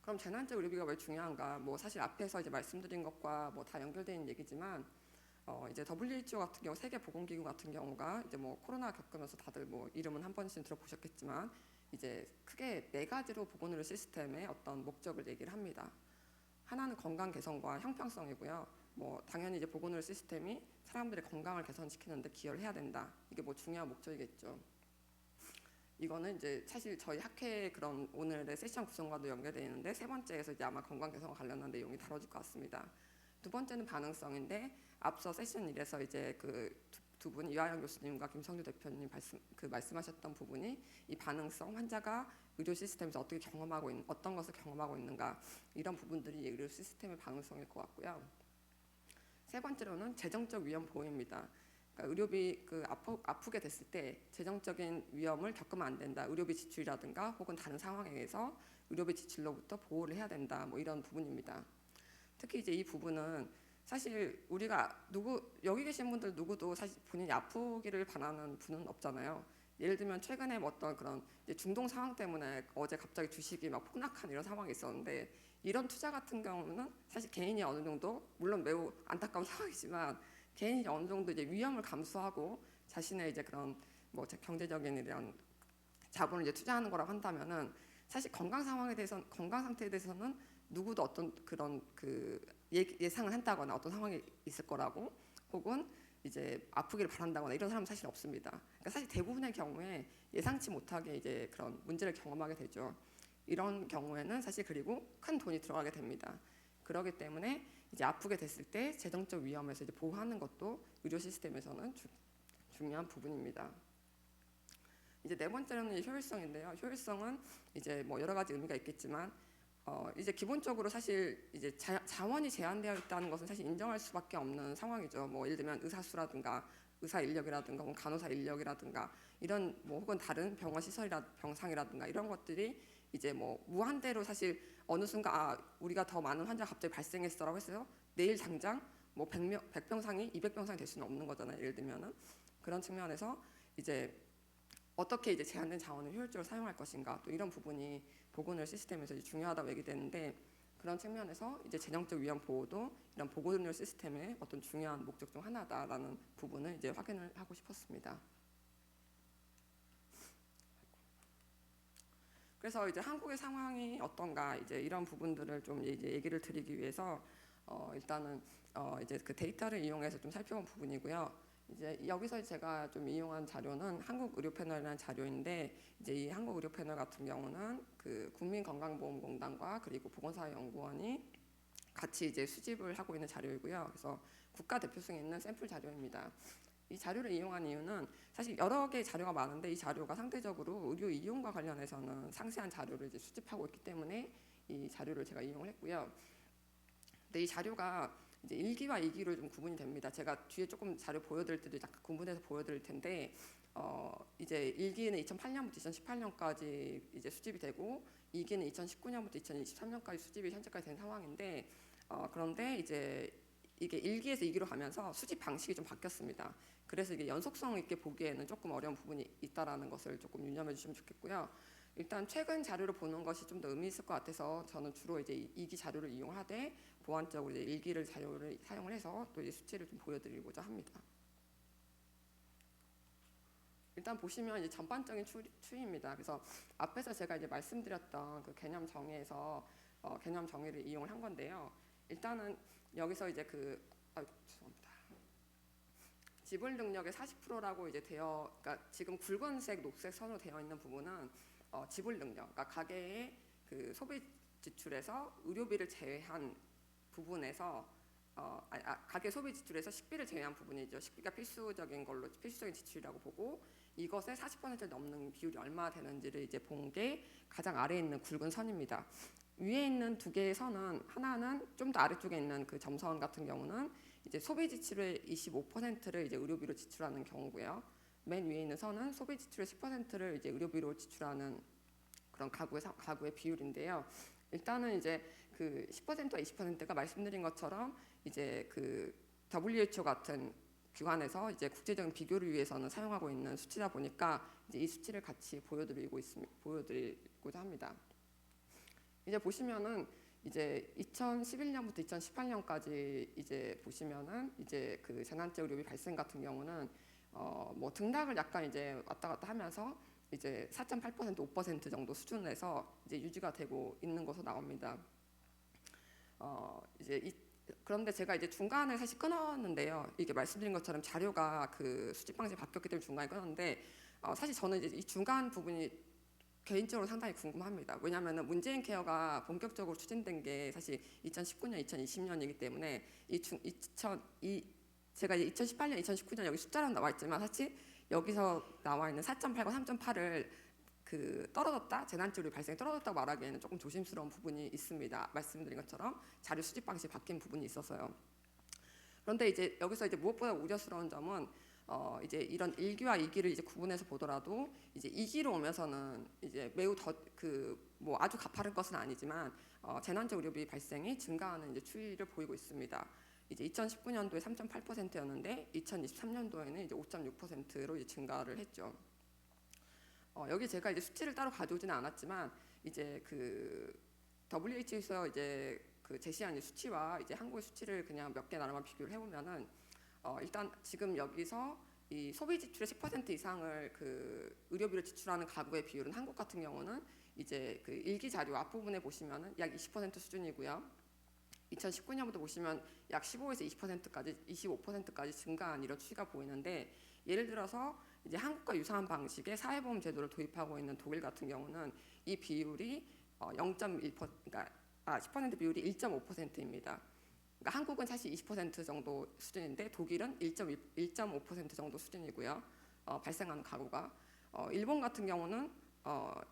그럼 재난적 의료비가 왜 중요한가? 뭐 사실 앞에서 이제 말씀드린 것과 뭐 다 연결되어 있는 얘기지만 이제 WHO 같은 경우 세계보건기구 같은 경우가 이제 뭐 코로나 겪으면서 다들 뭐 이름은 한 번쯤 들어보셨겠지만 이제 크게 4가지로 보건의료 시스템의 어떤 목적을 얘기를 합니다. 하나는 건강 개선과 형평성이고요. 뭐 당연히 이제 보건의료 시스템이 사람들의 건강을 개선시키는 데 기여를 해야 된다. 이게 뭐 중요한 목적이겠죠. 이거는 이제 사실 저희 학회의 그런 오늘의 세션 구성과도 연결되어 있는데 세 번째에서 이제 아마 건강 개선과 관련한 내용이 다뤄질 것 같습니다. 두 번째는 반응성인데 앞서 세션 1에서 이제 두 분 이화영 교수님과 김성주 대표님 말씀하셨던 부분이 이 반응성 환자가 의료 시스템에서 어떤 것을 경험하고 있는가 이런 부분들이 의료 시스템의 반응성일 것 같고요. 세 번째로는 재정적 위험 보호입니다. 그러니까 의료비 아프게 됐을 때 재정적인 위험을 겪으면 안 된다. 의료비 지출이라든가 혹은 다른 상황에 의해서 의료비 지출로부터 보호를 해야 된다. 뭐 이런 부분입니다. 특히 이제 이 부분은 사실 우리가 여기 계신 분들 누구도 사실 본인이 아프기를 바라는 분은 없잖아요. 예를 들면 최근에 뭐 어떤 그런 이제 중동 상황 때문에 어제 갑자기 주식이 막 폭락한 이런 상황이 있었는데 이런 투자 같은 경우는 사실 개인이 어느 정도 물론 매우 안타까운 상황이지만 개인이 어느 정도 이제 위험을 감수하고 자신의 이제 그런 뭐 경제적인 이런 자본을 이제 투자하는 거라고 한다면은 사실 건강 상태에 대해서는 누구도 어떤 그런 그 예상을 한다거나 어떤 상황이 있을 거라고 혹은 이제 아프기를 바란다거나 이런 사람은 사실 없습니다. 그러니까 사실 대부분의 경우에 예상치 못하게 이제 그런 문제를 경험하게 되죠. 이런 경우에는 사실 그리고 큰 돈이 들어가게 됩니다. 그렇기 때문에 이제 아프게 됐을 때 재정적 위험에서 이제 보호하는 것도 의료 시스템에서는 중요한 부분입니다. 이제 네 번째로는 효율성인데요. 효율성은 이제 뭐 여러 가지 의미가 있겠지만 이제 기본적으로 사실 이제 자원이 제한되어 있다는 것은 사실 인정할 수밖에 없는 상황이죠. 뭐 예를 들면 의사 수라든가 의사 인력이라든가 혹은 간호사 인력이라든가 이런 뭐 혹은 다른 병원 병상이라든가 이런 것들이 이제 뭐 무한대로 사실 어느 순간 우리가 더 많은 환자가 갑자기 발생했어라고 했어요. 내일 당장 뭐 100병상이 200병상이 될 수는 없는 거잖아요. 예를 들면은 그런 측면에서 이제 어떻게 이제 제한된 자원을 효율적으로 사용할 것인가 또 이런 부분이 보건의료 시스템에서 이제 중요하다고 얘기되는데 그런 측면에서 이제 재정적 위험 보호도 이런 보건의료 시스템의 어떤 중요한 목적 중 하나다라는 부분을 이제 확인을 하고 싶었습니다. 그래서 이제 한국의 상황이 어떤가 이제 이런 부분들을 좀 이제 얘기를 드리기 위해서 일단은 이제 그 데이터를 이용해서 좀 살펴본 부분이고요. 이제 여기서 제가 좀 이용한 자료는 한국의료패널이라는 자료인데 이제 이 한국의료패널 같은 경우는 그 국민건강보험공단과 그리고 보건사회연구원이 같이 이제 수집을 하고 있는 자료이고요. 그래서 국가 대표성이 있는 샘플 자료입니다. 이 자료를 이용한 이유는 사실 여러 개의 자료가 많은데 이 자료가 상대적으로 의료 이용과 관련해서는 상세한 자료를 이제 수집하고 있기 때문에 이 자료를 제가 이용을 했고요. 근데 이 자료가 이제 1기와 2기로 좀 구분이 됩니다. 제가 뒤에 조금 자료 보여드릴 때도 약간 구분해서 보여드릴 텐데 이제 1기는 2008년부터 2018년까지 이제 수집이 되고 2기는 2019년부터 2023년까지 수집이 현재까지 된 상황인데 그런데 이제 이게 1기에서 2기로 가면서 수집 방식이 좀 바뀌었습니다. 그래서 이게 연속성 있게 보기에는 조금 어려운 부분이 있다라는 것을 조금 유념해 주시면 좋겠고요. 일단 최근 자료를 보는 것이 좀 더 의미 있을 것 같아서 저는 주로 이제 2기 자료를 이용하되 보완적으로 이제 1기를 자료를 사용을 해서 또 이제 수치를 좀 보여드리고자 합니다. 일단 보시면 이제 전반적인 추이입니다. 그래서 앞에서 제가 이제 말씀드렸던 그 개념 정의에서 개념 정의를 이용을 한 건데요. 일단은 여기서 이제 죄송합니다. 지불 능력의 40%라고 이제 그러니까 지금 굵은색, 녹색 선으로 되어 있는 부분은 지불 능력, 그러니까 가계의 그 소비 지출에서 의료비를 제외한 부분에서 가계 소비 지출에서 식비를 제외한 부분이죠. 식비가 필수적인 지출이라고 보고 이것의 40%를 넘는 비율이 얼마 되는지를 이제 본 게 가장 아래에 있는 굵은 선입니다. 위에 있는 두 개의 선은 하나는 좀 더 아래쪽에 있는 그 점선 같은 경우는 이제 소비 지출의 25%를 이제 의료비로 지출하는 경우고요. 맨 위에 있는 선은 소비 지출의 10%를 이제 의료비로 지출하는 그런 가구의 비율인데요. 일단은 이제 그 10%와 20%가 말씀드린 것처럼 이제 그 WHO 같은 기관에서 이제 국제적인 비교를 위해서는 사용하고 있는 수치다 보니까 이제 이 수치를 같이 보여드리고자 합니다. 이제 보시면은 이제 2011년부터 2018년까지 이제 보시면은 이제 그 재난적 의료비 발생 같은 경우는 뭐 등락을 약간 이제 왔다 갔다 하면서 이제 4.8% 5% 정도 수준에서 이제 유지가 되고 있는 것으로 나옵니다. 그런데 제가 이제 중간에 사실 끊었는데요. 이게 말씀드린 것처럼 자료가 그 수집 방식이 바뀌었기 때문에 중간에 끊었는데 사실 저는 이제 이 중간 부분이 개인적으로 상당히 궁금합니다. 왜냐하면 문재인 케어가 본격적으로 추진된 게 사실 2019년, 2020년이기 때문에 제가 2018년, 2019년 여기 숫자로 나와 있지만 사실 여기서 나와 있는 4.8과 3.8을 그 떨어졌다, 재난적 의료비 발생이 떨어졌다고 말하기에는 조금 조심스러운 부분이 있습니다. 말씀드린 것처럼 자료 수집 방식이 바뀐 부분이 있어서요. 그런데 이제 여기서 이제 무엇보다 우려스러운 점은 이제 이런 1기와 2기를 이제 구분해서 보더라도 이제 2기로 오면서는 이제 매우 뭐 아주 가파른 것은 아니지만 재난적 의료비 발생이 증가하는 이제 추이를 보이고 있습니다. 이제 2019년도에 3.8%였는데 2023년도에는 이제 5.6%로 이제 증가를 했죠. 여기 제가 이제 수치를 따로 가져오지는 않았지만 이제 그 WHO에서 이제 그 제시한 이 수치와 이제 한국의 수치를 그냥 몇 개 나라만 비교를 해보면은 일단 지금 여기서 이 소비 지출의 10% 이상을 그 의료비로 지출하는 가구의 비율은 한국 같은 경우는 이제 그 일기 자료 앞부분에 보시면은 약 20% 수준이고요. 2019년부터 보시면 약 15에서 20%까지 25%까지 증가한 이런 추이가 보이는데, 예를 들어서 이제 한국과 유사한 방식의 사회보험 제도를 도입하고 있는 독일 같은 경우는 이 비율이 0.1% 그러니까 10% 비율이 1.5%입니다. 그러니까 한국은 사실 20% 정도 수준인데 독일은 1.5% 정도 수준이고요. 발생하는 가구가 일본 같은 경우는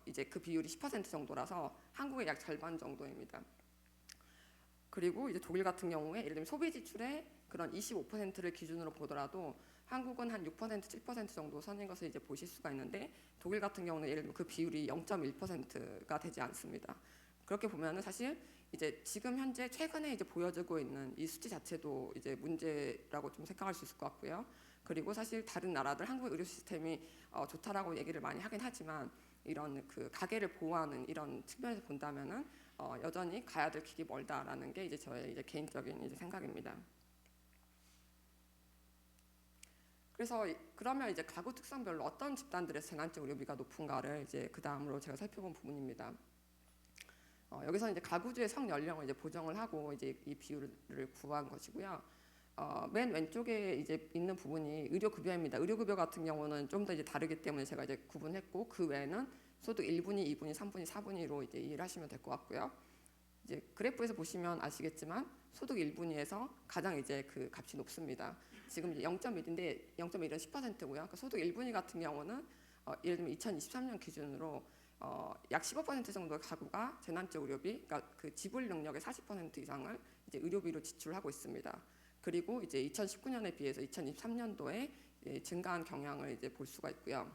이제 그 비율이 10% 정도라서 한국의 약 절반 정도입니다. 그리고 이제 독일 같은 경우에 예를 들면 소비 지출의 그런 25%를 기준으로 보더라도 한국은 한 6%, 7% 정도 선인 것을 이제 보실 수가 있는데, 독일 같은 경우는 예를 들면 그 비율이 0.1%가 되지 않습니다. 그렇게 보면은 사실 이제 지금 현재 최근에 이제 보여지고 있는 이 수치 자체도 이제 문제라고 좀 생각할 수 있을 것 같고요. 그리고 사실 다른 나라들 한국의 의료 시스템이 좋다라고 얘기를 많이 하긴 하지만 이런 그 가계를 보호하는 이런 측면에서 본다면은 여전히 가야 될 길이 멀다라는 게 이제 저의 이제 개인적인 이제 생각입니다. 그래서 그러면 이제 가구 특성별로 어떤 집단들의 재난적 의료비가 높은가를 이제 그 다음으로 제가 살펴본 부분입니다. 여기서 이제 가구주의 성 연령을 이제 보정을 하고 이제 이 비율을 구한 것이고요. 맨 왼쪽에 이제 있는 부분이 의료급여입니다. 의료급여 같은 경우는 좀 더 이제 다르기 때문에 제가 이제 구분했고, 그 외에는 소득 1분위, 2분위, 3분위, 4분위로 이제 이해를 하시면 될 것 같고요. 이제 그래프에서 보시면 아시겠지만 소득 1분위에서 가장 이제 그 값이 높습니다. 지금 이제 0.1인데 0.1은 10%고요. 그러니까 소득 1분위 같은 경우는 예를 들면 2023년 기준으로 약 15% 정도의 가구가 재난적 의료비, 그러니까 그 지불 능력의 40% 이상을 이제 의료비로 지출하고 있습니다. 그리고 이제 2019년에 비해서 2023년도에 증가한 경향을 이제 볼 수가 있고요.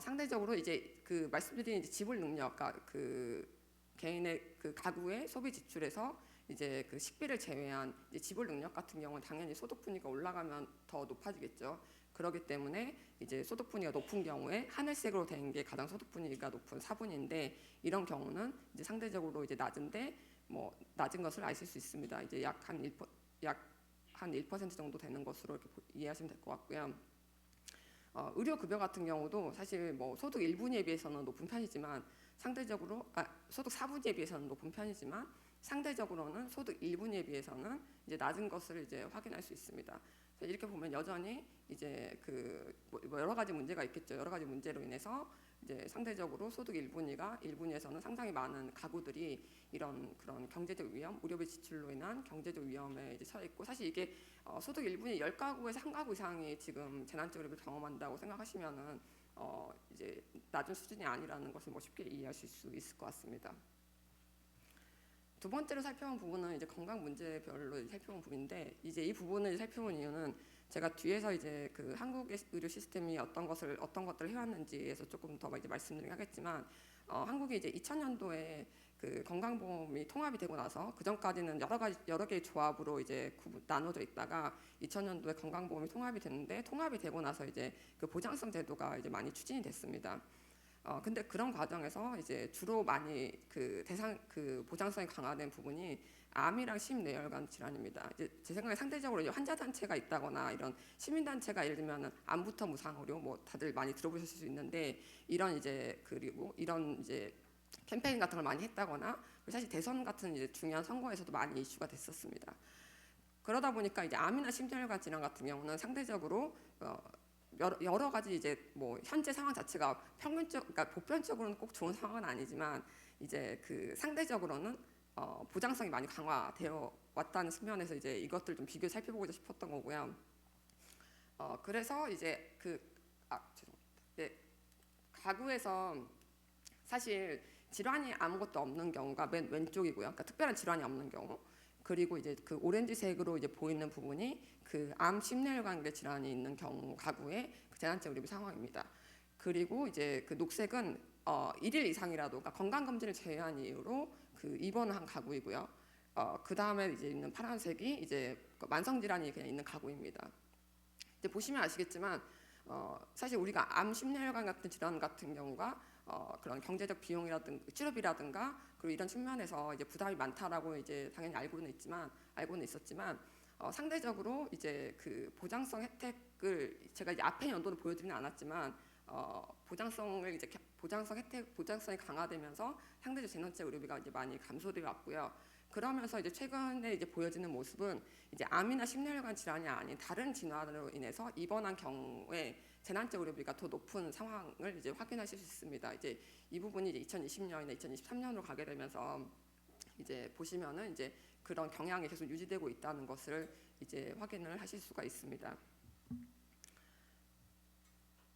상대적으로 이제 그 말씀드린 이제 지불 능력, 그러니까 그 개인의 그 가구의 소비 지출에서 이제 그 식비를 제외한 이제 지불 능력 같은 경우는 당연히 소득 분위가 올라가면 더 높아지겠죠. 그렇기 때문에 이제 소득 분위가 높은 경우에 하늘색으로 된 게 가장 소득 분위가 높은 4분위인데, 이런 경우는 이제 상대적으로 이제 낮은데 뭐 낮은 것을 아실 수 있습니다. 이제 약 한 1% 정도 되는 것으로 이렇게 이해하시면 될 것 같고요. 의료 급여 같은 경우도 사실 뭐 소득 1분위에 비해서는 높은 편이지만 상대적으로 소득 4분위에 비해서는 높은 편이지만 상대적으로는 소득 1분위에 비해서는 이제 낮은 것을 이제 확인할 수 있습니다. 이렇게 보면 여전히 이제 그 뭐 여러 가지 문제가 있겠죠. 여러 가지 문제로 인해서 이제 상대적으로 소득 1분위에서는 상당히 많은 가구들이 이런 그런 경제적 위험, 의료비 지출로 인한 경제적 위험에 이제 처해 있고, 사실 이게 소득 1분위 10가구에서 1가구 이상이 지금 재난적 의료비를 경험한다고 생각하시면은 이제 낮은 수준이 아니라는 것을 뭐 쉽게 이해하실 수 있을 것 같습니다. 두 번째로 살펴본 부분은 이제 건강 문제별로 살펴본 부분인데, 이제 이 부분을 살펴본 이유는 제가 뒤에서 이제 그 한국의 의료 시스템이 어떤 것들을 해왔는지에서 조금 더 이제 말씀드리긴 하겠지만, 한국이 이제 2000년도에 그 건강보험이 통합이 되고 나서 그 전까지는 여러 개의 조합으로 이제 나눠져 있다가 2000년도에 건강보험이 통합이 됐는데, 통합이 되고 나서 이제 그 보장성 제도가 이제 많이 추진이 됐습니다. 근데 그런 과정에서 이제 주로 많이 그 보장성이 강화된 부분이 암이랑 심뇌혈관 질환입니다. 이제 제 생각에 상대적으로 이제 환자 단체가 있다거나 이런 시민 단체가 예를 들면 암부터 무상 의료 뭐 다들 많이 들어보셨을 수 있는데, 이런 이제 그리고 이런 이제 캠페인 같은 걸 많이 했다거나, 사실 대선 같은 이제 중요한 선거에서도 많이 이슈가 됐었습니다. 그러다 보니까 이제 암이나 심혈관 질환 같은 경우는 상대적으로 여러 가지 이제 뭐 현재 상황 자체가 그러니까 보편적으로는 꼭 좋은 상황은 아니지만 이제 그 상대적으로는 보장성이 많이 강화되어 왔다는 측면에서 이제 이것들 좀 비교 살펴보고 싶었던 거고요. 그래서 이제 죄송합니다. 가구에서 사실 질환이 아무것도 없는 경우가 맨 왼쪽이고요. 그러니까 특별한 질환이 없는 경우. 그리고 이제 그 오렌지색으로 이제 보이는 부분이 그 암 심뇌혈관계 질환이 있는 경우 가구의 그 재난적 의료비 상황입니다. 그리고 이제 그 녹색은 1일 이상이라도, 그러니까 건강검진을 제외한 이유로 그 입원을 한 가구이고요. 그 다음에 이제 있는 파란색이 이제 만성 질환이 그냥 있는 가구입니다. 이제 보시면 아시겠지만 사실 우리가 암 심혈관 같은 질환 같은 경우가 그런 경제적 비용이라든가 치료비라든가 그리고 이런 측면에서 이제 부담이 많다라고 이제 당연히 알고는 있었지만 상대적으로 이제 그 보장성 혜택을 제가 이제 앞에 연도는 보여드리는 않았지만 보장성이 강화되면서 상대적 재난치료 의료비가 이제 많이 감소되어 왔고요. 그러면서 이제 최근에 이제 보여지는 모습은 이제 암이나 심혈관 질환이 아닌 다른 질환으로 인해서 입원한 경우에 재난적 의료비가 더 높은 상황을 이제 확인하실 수 있습니다. 이제 이 부분이 이제 2020년이나 2023년으로 가게 되면서 이제 보시면은 이제 그런 경향이 계속 유지되고 있다는 것을 이제 확인을 하실 수가 있습니다.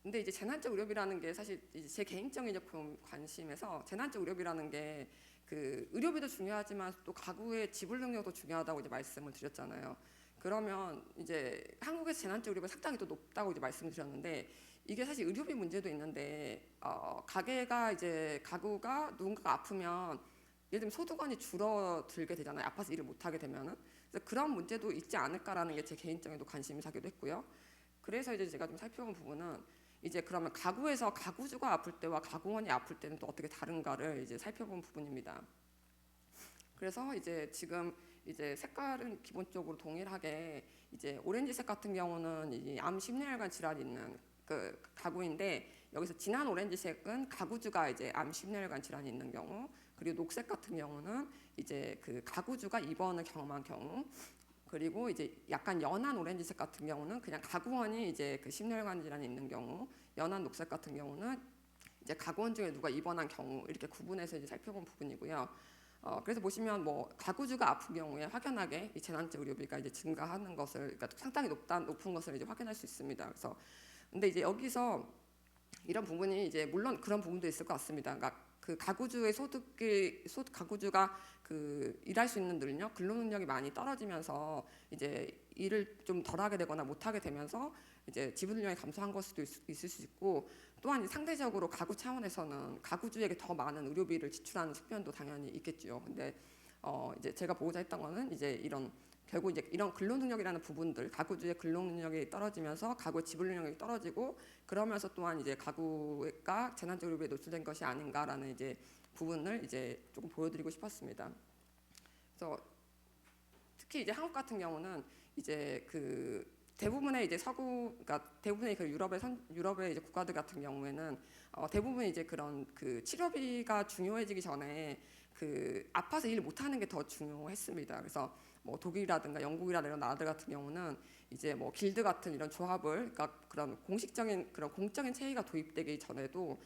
근데 이제 재난적 의료비라는 게 사실 이제 제 개인적인 이제 관심에서 재난적 의료비라는 게 그 의료비도 중요하지만 또 가구의 지불 능력도 중요하다고 이제 말씀을 드렸잖아요. 그러면 이제 한국에서 재난적 의료비가 상당히 더 높다고 이제 말씀드렸는데 이게 사실 의료비 문제도 있는데 가구가 누군가가 아프면 예를 들면 소득원이 줄어들게 되잖아요. 아파서 일을 못 하게 되면은. 그래서 그런 문제도 있지 않을까라는 게 제 개인적인 관심이 사기도 했고요. 그래서 이제 제가 좀 살펴본 부분은 이제 그러면 가구에서 가구주가 아플 때와 가구원이 아플 때는 또 어떻게 다른가를 이제 살펴본 부분입니다. 그래서 이제 지금 이제 색깔은 기본적으로 동일하게 이제 오렌지색 같은 경우는 이 암 심혈관 질환이 있는 그 가구인데 여기서 진한 오렌지색은 가구주가 이제 암 심혈관 질환이 있는 경우, 그리고 녹색 같은 경우는 이제 그 가구주가 입원을 경험한 경우, 그리고 이제 약간 연한 오렌지색 같은 경우는 그냥 가구원이 이제 그 심혈관 질환이 있는 경우, 연한 녹색 같은 경우는 이제 가구원 중에 누가 입원한 경우 이렇게 구분해서 이제 살펴본 부분이고요. 그래서 보시면 뭐 가구주가 아픈 경우에 확연하게 이 재난적 의료비가 이제 증가하는 것을, 그러니까 상당히 높은 것을 이제 확인할 수 있습니다. 그래서 근데 이제 여기서 이런 부분이 이제 물론 그런 부분도 있을 것 같습니다. 그러니까 그 가구주의 가구주가 그 일할 수 있는 능력, 근로 능력이 많이 떨어지면서 이제 일을 좀 덜하게 되거나 못하게 되면서 이제 지불 능력이 감소한 걸 수도 있을 수 있고, 또한 상대적으로 가구 차원에서는 가구주에게 더 많은 의료비를 지출하는 측면도 당연히 있겠죠. 근데 이제 제가 보고자 했던 거는 이제 결국 이제 이런 근로 능력이라는 부분들, 가구주의 근로 능력이 떨어지면서 가구의 지불 능력이 떨어지고, 그러면서 또한 이제 가구가 재난적 의료비에 노출된 것이 아닌가라는 이제 부분을 이제 조금 보여드리고 싶었습니다. 그래서 특히 이제 한국 같은 경우는 이제 그 대부분의 이제 그러니까 대부분의 그 유럽의 이제 국가들 같은 경우에는 대부분 이제 그런 그 치료비가 중요해지기 전에 그 아파서 일 못하는 게 더 중요했습니다. 그래서 뭐 독일이라든가 영국이라든가 이런 나라들 같은 경우는 이제 뭐 길드 같은 이런 조합을, 그러니까 그런 공적인 체계가 도입되기 전에도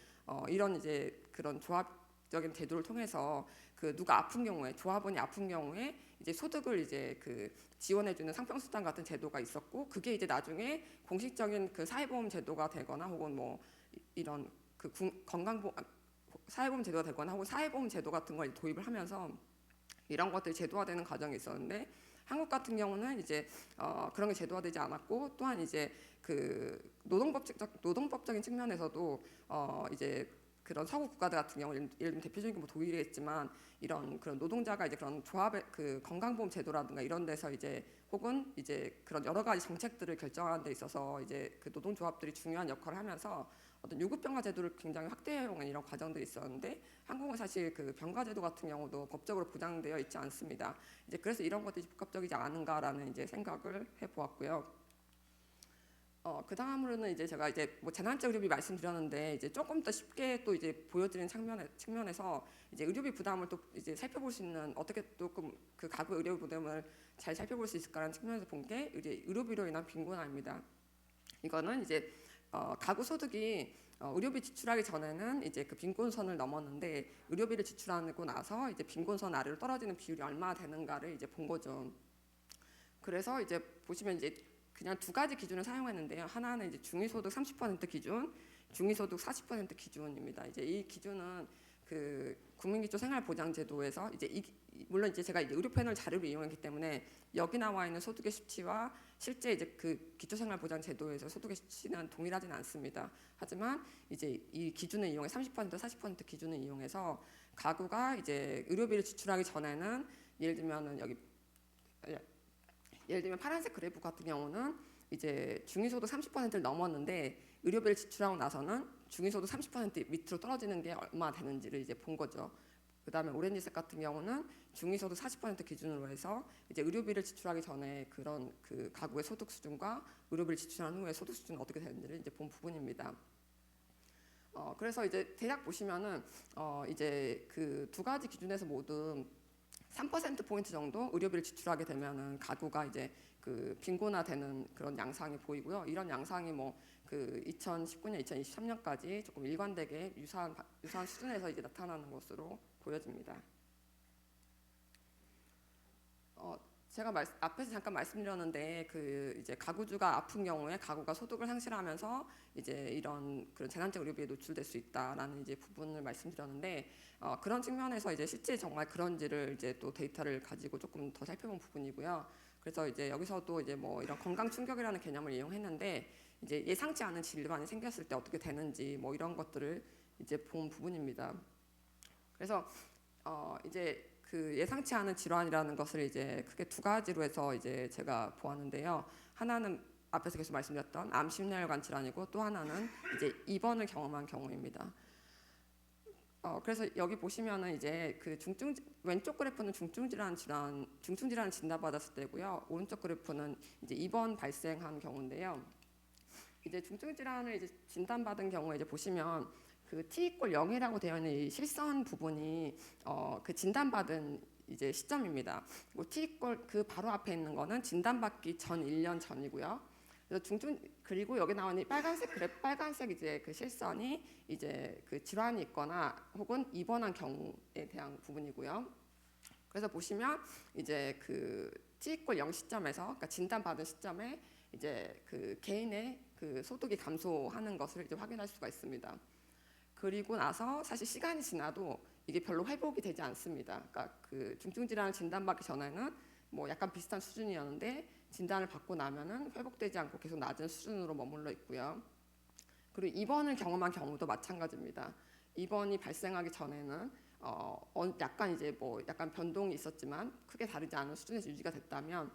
이런 이제 그런 조합적인 제도를 통해서 그 누가 아픈 경우에, 조합원이 아픈 경우에 이제 소득을 이제 그 지원해주는 상평수당 같은 제도가 있었고, 그게 이제 나중에 공식적인 그 사회보험 제도가 되거나 혹은 뭐 이런 그 사회보험 제도가 되거나 혹은 사회보험 제도 같은 걸 도입을 하면서 이런 것들이 제도화되는 과정이 있었는데, 한국 같은 경우는 이제 그런 게 제도화되지 않았고, 또한 이제 그 노동법적인 측면에서도 이제 그런 서구 국가들 같은 경우, 예를 들면 대표적인 게 뭐 독일이겠지만, 이런 그런 노동자가 이제 그런 조합의 그 건강보험 제도라든가 이런 데서 이제 혹은 이제 그런 여러 가지 정책들을 결정하는 데 있어서 이제 그 노동조합들이 중요한 역할을 하면서 어떤 유급병가 제도를 굉장히 확대해온 이런 과정들이 있었는데, 한국은 사실 그 병가 제도 같은 경우도 법적으로 보장되어 있지 않습니다. 이제 그래서 이런 것들이 복합적이지 않은가라는 이제 생각을 해보았고요. 그 다음으로는 이제 제가 이제 뭐 재난적 의료비 말씀드렸는데, 이제 조금 더 쉽게 또 이제 보여드리는 측면에서 이제 의료비 부담을 또 이제 살펴볼 수 있는, 어떻게 조금 그 가구 의료비 부담을 잘 살펴볼 수 있을까라는 측면에서 본 게 이제 의료비로 인한 빈곤화입니다. 이거는 이제 가구 소득이 의료비 지출하기 전에는 이제 그 빈곤선을 넘었는데, 의료비를 지출하고 나서 이제 빈곤선 아래로 떨어지는 비율이 얼마나 되는가를 이제 본 거죠. 그래서 이제 보시면 이제 그냥 두 가지 기준을 사용했는데요. 하나는 이제 중위소득 30% 기준, 중위소득 40% 기준입니다. 이제 이 기준은 그 국민기초생활보장제도에서 이제 물론 이제 제가 이제 의료패널 자료를 이용했기 때문에 여기 나와 있는 소득의 수치와 실제 이제 그 기초생활보장제도에서 소득의 수치는 동일하지는 않습니다. 하지만 이제 이 기준을 이용해 30% 40% 기준을 이용해서 가구가 이제 의료비를 지출하기 전에는 예를 들면 파란색 그래프 같은 경우는 이제 중위소득 30%를 넘었는데, 의료비를 지출하고 나서는 중위소득 30% 밑으로 떨어지는 게 얼마 되는지를 이제 본 거죠. 그다음에 오렌지색 같은 경우는 중위소득 40% 기준으로 해서 이제 의료비를 지출하기 전에 그런 그 가구의 소득 수준과 의료비를 지출한 후에 소득 수준은 어떻게 되는지를 이제 본 부분입니다. 그래서 이제 대략 보시면은 이제 그 두 가지 기준에서 모두 3% 포인트 정도 의료비를 지출하게 되면은 가구가 이제 그 빈곤화되는 그런 양상이 보이고요. 이런 양상이 뭐 그 2019년, 2023년까지 조금 일관되게 유사한 수준에서 이제 나타나는 것으로 보여집니다. 제가 앞에서 잠깐 말씀드렸는데 그 이제 가구주가 아픈 경우에 가구가 소득을 상실하면서 이제 이런 그런 재난적 의료비에 노출될 수 있다라는 이제 부분을 말씀드렸는데 그런 측면에서 이제 실제 정말 그런지를 이제 또 데이터를 가지고 조금 더 살펴본 부분이고요. 그래서 이제 여기서도 이제 뭐 이런 건강 충격이라는 개념을 이용했는데 이제 예상치 않은 질환이 생겼을 때 어떻게 되는지 뭐 이런 것들을 이제 본 부분입니다. 그래서 이제 그 예상치 않은 질환이라는 것을 이제 크게 두 가지로 해서 이제 제가 보았는데요. 하나는 앞에서 계속 말씀드렸던 암 심혈관 질환이고 또 하나는 이제 입원을 경험한 경우입니다. 그래서 여기 보시면은 이제 그 왼쪽 그래프는 중증 질환을 진단받았을 때고요. 오른쪽 그래프는 이제 입원 발생한 경우인데요. 이제 중증 질환을 이제 진단받은 경우에 이제 보시면 그 T=0이라고 되어 있는 이 실선 부분이 그 진단받은 이제 시점입니다. 그 바로 앞에 있는 거는 진단받기 전 1년 전이고요. 그래서 그리고 여기 나오는 이 빨간색 이제 그 실선이 이제 그 질환이 있거나 혹은 입원한 경우에 대한 부분이고요. 그래서 보시면 이제 그 T=0 시점에서 그러니까 진단받은 시점에 이제 그 개인의 그 소득이 감소하는 것을 이제 확인할 수가 있습니다. 그리고 나서 사실 시간이 지나도 이게 별로 회복이 되지 않습니다. 그러니까 그 중증 질환을 진단받기 전에는 뭐 약간 비슷한 수준이었는데 진단을 받고 나면은 회복되지 않고 계속 낮은 수준으로 머물러 있고요. 그리고 입원을 경험한 경우도 마찬가지입니다. 입원이 발생하기 전에는 약간 이제 뭐 약간 변동이 있었지만 크게 다르지 않은 수준에서 유지가 됐다면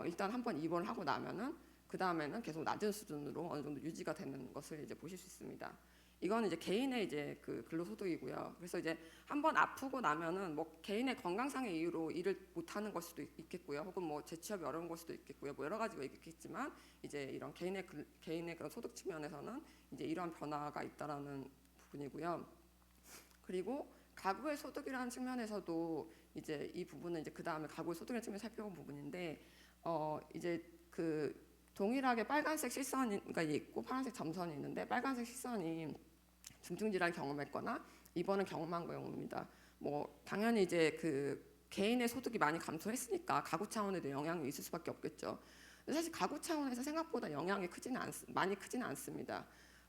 일단 한번 입원을 하고 나면은 그 다음에는 계속 낮은 수준으로 어느 정도 유지가 되는 것을 이제 보실 수 있습니다. 이거는 이제 개인의 이제 그 근로소득이고요. 그래서 이제 한번 아프고 나면은 뭐 개인의 건강상의 이유로 일을 못하는 걸 수도 있겠고요. 혹은 뭐 재취업이 어려운 걸 수도 있겠고요. 뭐 여러 가지가 있겠지만 이제 이런 개인의 그런 소득 측면에서는 이제 이러한 변화가 있다라는 부분이고요. 그리고 가구의 소득이라는 측면에서도 이제 이 부분은 이제 그 다음에 가구의 소득이라는 측면 살펴본 부분인데 이제 그 동일하게 빨간색 실선이 있고 파란색 점선이 있는데 빨간색 실선이 중증 질환 경험했거나 입원을 경험한 경우입니다. 뭐 당연히 이제 그 개인의 소득이 많이 감소했으니까 가구 차원에도 영향이 있을 수밖에 없겠죠. 근데 사실 가구 차원에서 생각보다 영향이 많이 크지는 않습니다.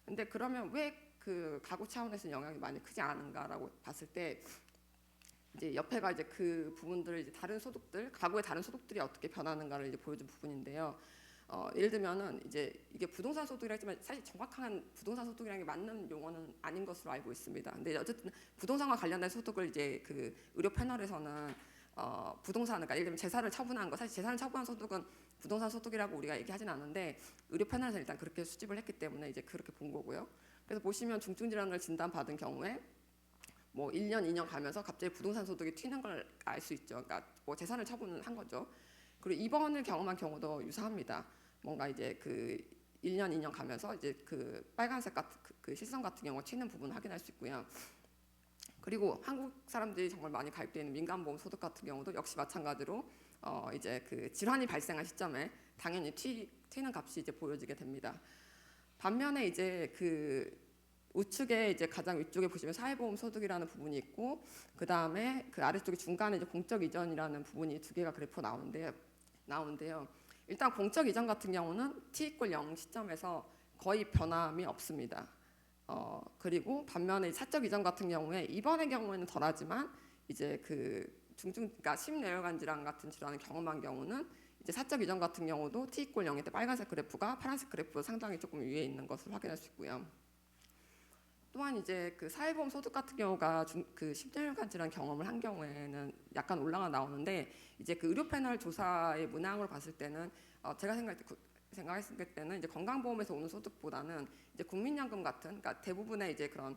근데 그러면 왜 그 가구 차원에서 영향이 많이 크지 않은가라고 봤을 때 이제 옆에가 이제 그 부분들을 이제 다른 소득들, 가구의 다른 소득들이 어떻게 변하는가를 이제 보여준 부분인데요. 예를 들면은 이제 이게 부동산 소득이라 했지만 사실 정확한 부동산 소득이라는 게 맞는 용어는 아닌 것으로 알고 있습니다. 근데 어쨌든 부동산과 관련된 소득을 이제 그 의료 패널에서는 부동산, 그러니까 예를 들면 재산을 처분한 거, 사실 재산을 처분한 소득은 부동산 소득이라고 우리가 얘기하진 않는데 의료 패널에서 일단 그렇게 수집을 했기 때문에 이제 그렇게 본 거고요. 그래서 보시면 중증 질환을 진단받은 경우에 뭐 1년, 2년 가면서 갑자기 부동산 소득이 튀는 걸 알 수 있죠. 그러니까 뭐 재산을 처분한 거죠. 그리고 입원을 경험한 경우도 유사합니다. 뭔가 이제 그 1년, 2년 가면서 이제 그 빨간색 같은 그 실선 같은 경우 튀는 부분을 확인할 수 있고요. 그리고 한국 사람들이 정말 많이 가입되어 있는 민간보험 소득 같은 경우도 역시 마찬가지로 이제 그 질환이 발생한 시점에 당연히 튀는 값이 이제 보여지게 됩니다. 반면에 이제 그 우측에 이제 가장 위쪽에 보시면 사회보험 소득이라는 부분이 있고 그 다음에 그 아래쪽에 중간에 이제 공적 이전이라는 부분이 두 개가 그래프 나오는데요. 일단 공적 이전 같은 경우는 T=0 시점에서 거의 변함이 없습니다. 그리고 반면에 사적 이전 같은 경우에 입원의 경우에는 덜하지만 이제 그 그러니까 심뇌혈관 질환 같은 질환을 경험한 경우는 이제 사적 이전 같은 경우도 T=0일 때 빨간색 그래프가 파란색 그래프 상당히 조금 위에 있는 것을 확인할 수 있고요. 또한 이제 그 사회보험 소득 같은 경우가 그 심혈관 질환 경험을 한 경우에는 약간 올라가 나오는데 이제 그 의료 패널 조사의 문항으로 봤을 때는 제가 생각했을 때는 이제 건강보험에서 오는 소득보다는 이제 국민연금 같은, 그러니까 대부분의 이제 그런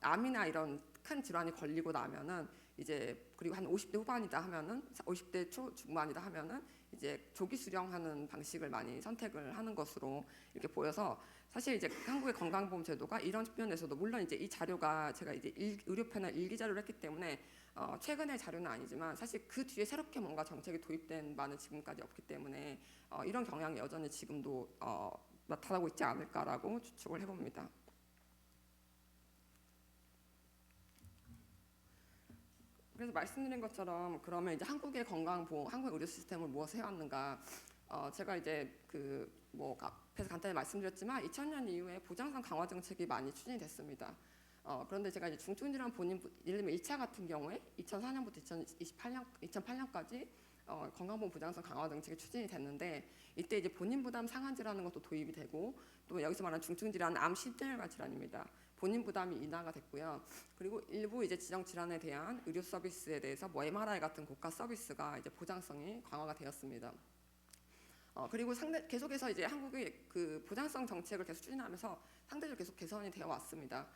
암이나 이런 큰 질환이 걸리고 나면은 이제 그리고 한 50대 후반이다 하면은 50대 초중반이다 하면은 이제 조기 수령하는 방식을 많이 선택을 하는 것으로 이렇게 보여서 사실 이제 한국의 건강보험 제도가 이런 측면에서도 물론 이제 이 자료가 제가 이제 의료편을 일기 자료를 했기 때문에 최근의 자료는 아니지만 사실 그 뒤에 새롭게 뭔가 정책이 도입된 바는 지금까지 없기 때문에 이런 경향이 여전히 지금도 나타나고 있지 않을까라고 추측을 해봅니다. 그래서 말씀드린 것처럼 그러면 이제 한국의 건강보험, 한국의 의료 시스템을 무엇을 해왔는가? 제가 이제 뭐 앞에서 간단히 말씀드렸지만 2000년 이후에 보장성 강화 정책이 많이 추진이 됐습니다. 그런데 제가 이제 중증질환 예를 들면 1차 같은 경우에 2004년부터 2008년까지 건강보험 보장성 강화 정책이 추진이 됐는데 이때 이제 본인 부담 상한제라는 것도 도입이 되고 또 여기서 말하는 중증질환은 암 심장혈관 질환입니다. 본인 부담이 인하가 됐고요. 그리고 일부 이제 지정 질환에 대한 의료 서비스에 대해서 뭐 MRI 같은 고가 서비스가 이제 보장성이 강화가 되었습니다. 그리고 계속해서 이제 한국의 그 보장성 정책을 계속 추진하면서 상대적으로 계속 개선이 되어 왔습니다.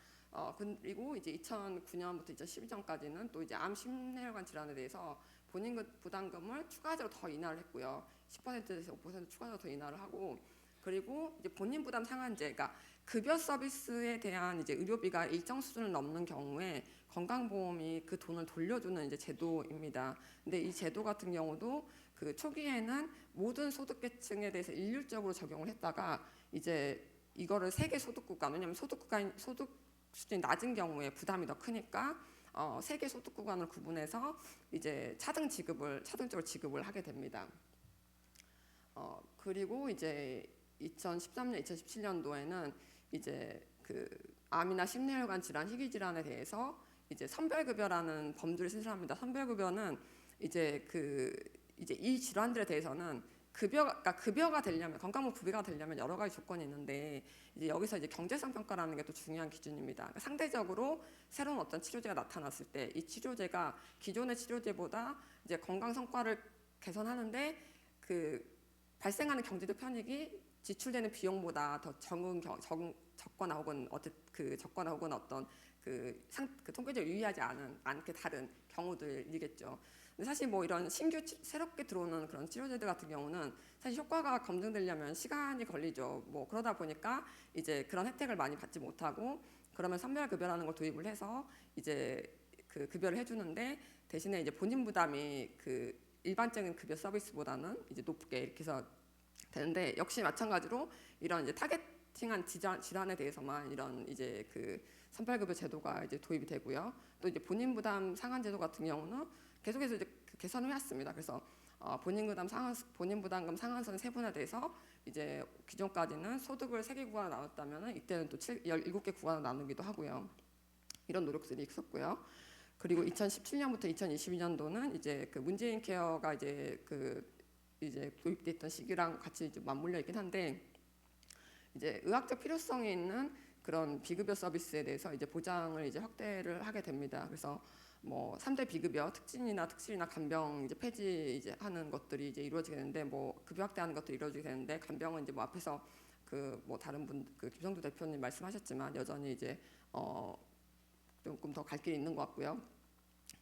그리고 이제 2009년부터 2012년까지는 또 이제 암 심혈관 질환에 대해서 본인 부담금을 추가적으로 더 인하를 했고요. 10%에서 5% 추가적으로 더 인하를 하고 그리고 이제 본인 부담 상한제, 그러니까 급여 서비스에 대한 이제 의료비가 일정 수준을 넘는 경우에 건강보험이 그 돈을 돌려주는 이제 제도입니다. 근데 이 제도 같은 경우도 그 초기에는 모든 소득계층에 대해서 일률적으로 적용을 했다가 이제 이거를 세개 소득구간, 왜냐하면 소득 수준이 낮은 경우에 부담이 더 크니까 세 개 소득 구간을 구분해서 이제 차등적으로 지급을 하게 됩니다. 그리고 이제 2013년, 2017년도에는 이제 그 암이나 심뇌혈관 질환, 희귀 질환에 대해서 이제 선별급여라는 범주를 신설합니다. 선별급여는 이제 이제 이 질환들에 대해서는 급여가 되려면 건강보험 급여가 되려면 여러 가지 조건이 있는데 이제 여기서 이제 경제성 평가라는 게 또 중요한 기준입니다. 그러니까 상대적으로 새로운 어떤 치료제가 나타났을 때 이 치료제가 기존의 치료제보다 이제 건강 성과를 개선하는데 그 발생하는 경제적 편익이 지출되는 비용보다 더 적거나 혹은 어떤 그 통계적으로 유의하지 않게 다른 경우들이겠죠. 근데 사실 뭐 이런 새롭게 들어오는 그런 치료제들 같은 경우는 사실 효과가 검증되려면 시간이 걸리죠. 뭐 그러다 보니까 이제 그런 혜택을 많이 받지 못하고 그러면 선별급여라는 걸 도입을 해서 이제 그 급여를 해주는데 대신에 이제 본인 부담이 그 일반적인 급여 서비스보다는 이제 높게 이렇게 해서 되는데 역시 마찬가지로 이런 이제 타겟팅한 질환에 대해서만 이런 이제 그 선별급여 제도가 이제 도입이 되고요. 또 이제 본인 부담 상한 제도 같은 경우는 계속해서 이제 개선을 해왔습니다. 그래서 본인 부담금 상한선이 세분화돼서 이제 기존까지는 소득을 3개 구간으로 나눴다면은 이때는 또 17개 구간으로 나누기도 하고요. 이런 노력들이 있었고요. 그리고 2017년부터 2022년도는 이제 그 문재인 케어가 이제 이제 도입됐던 시기랑 같이 이제 맞물려 있긴 한데 이제 의학적 필요성이 있는 그런 비급여 서비스에 대해서 이제 보장을 이제 확대를 하게 됩니다. 그래서 뭐 3대 비급여 특진이나 특실이나 간병 이제 폐지 이제 하는 것들이 이제 이루어지게 되는데 뭐 급여 확대하는 것도 이루어지게 되는데 간병은 이제 뭐 앞에서 그 뭐 다른 분 김성두 대표님 말씀하셨지만 여전히 이제 조금 더 갈 길이 있는 것 같고요.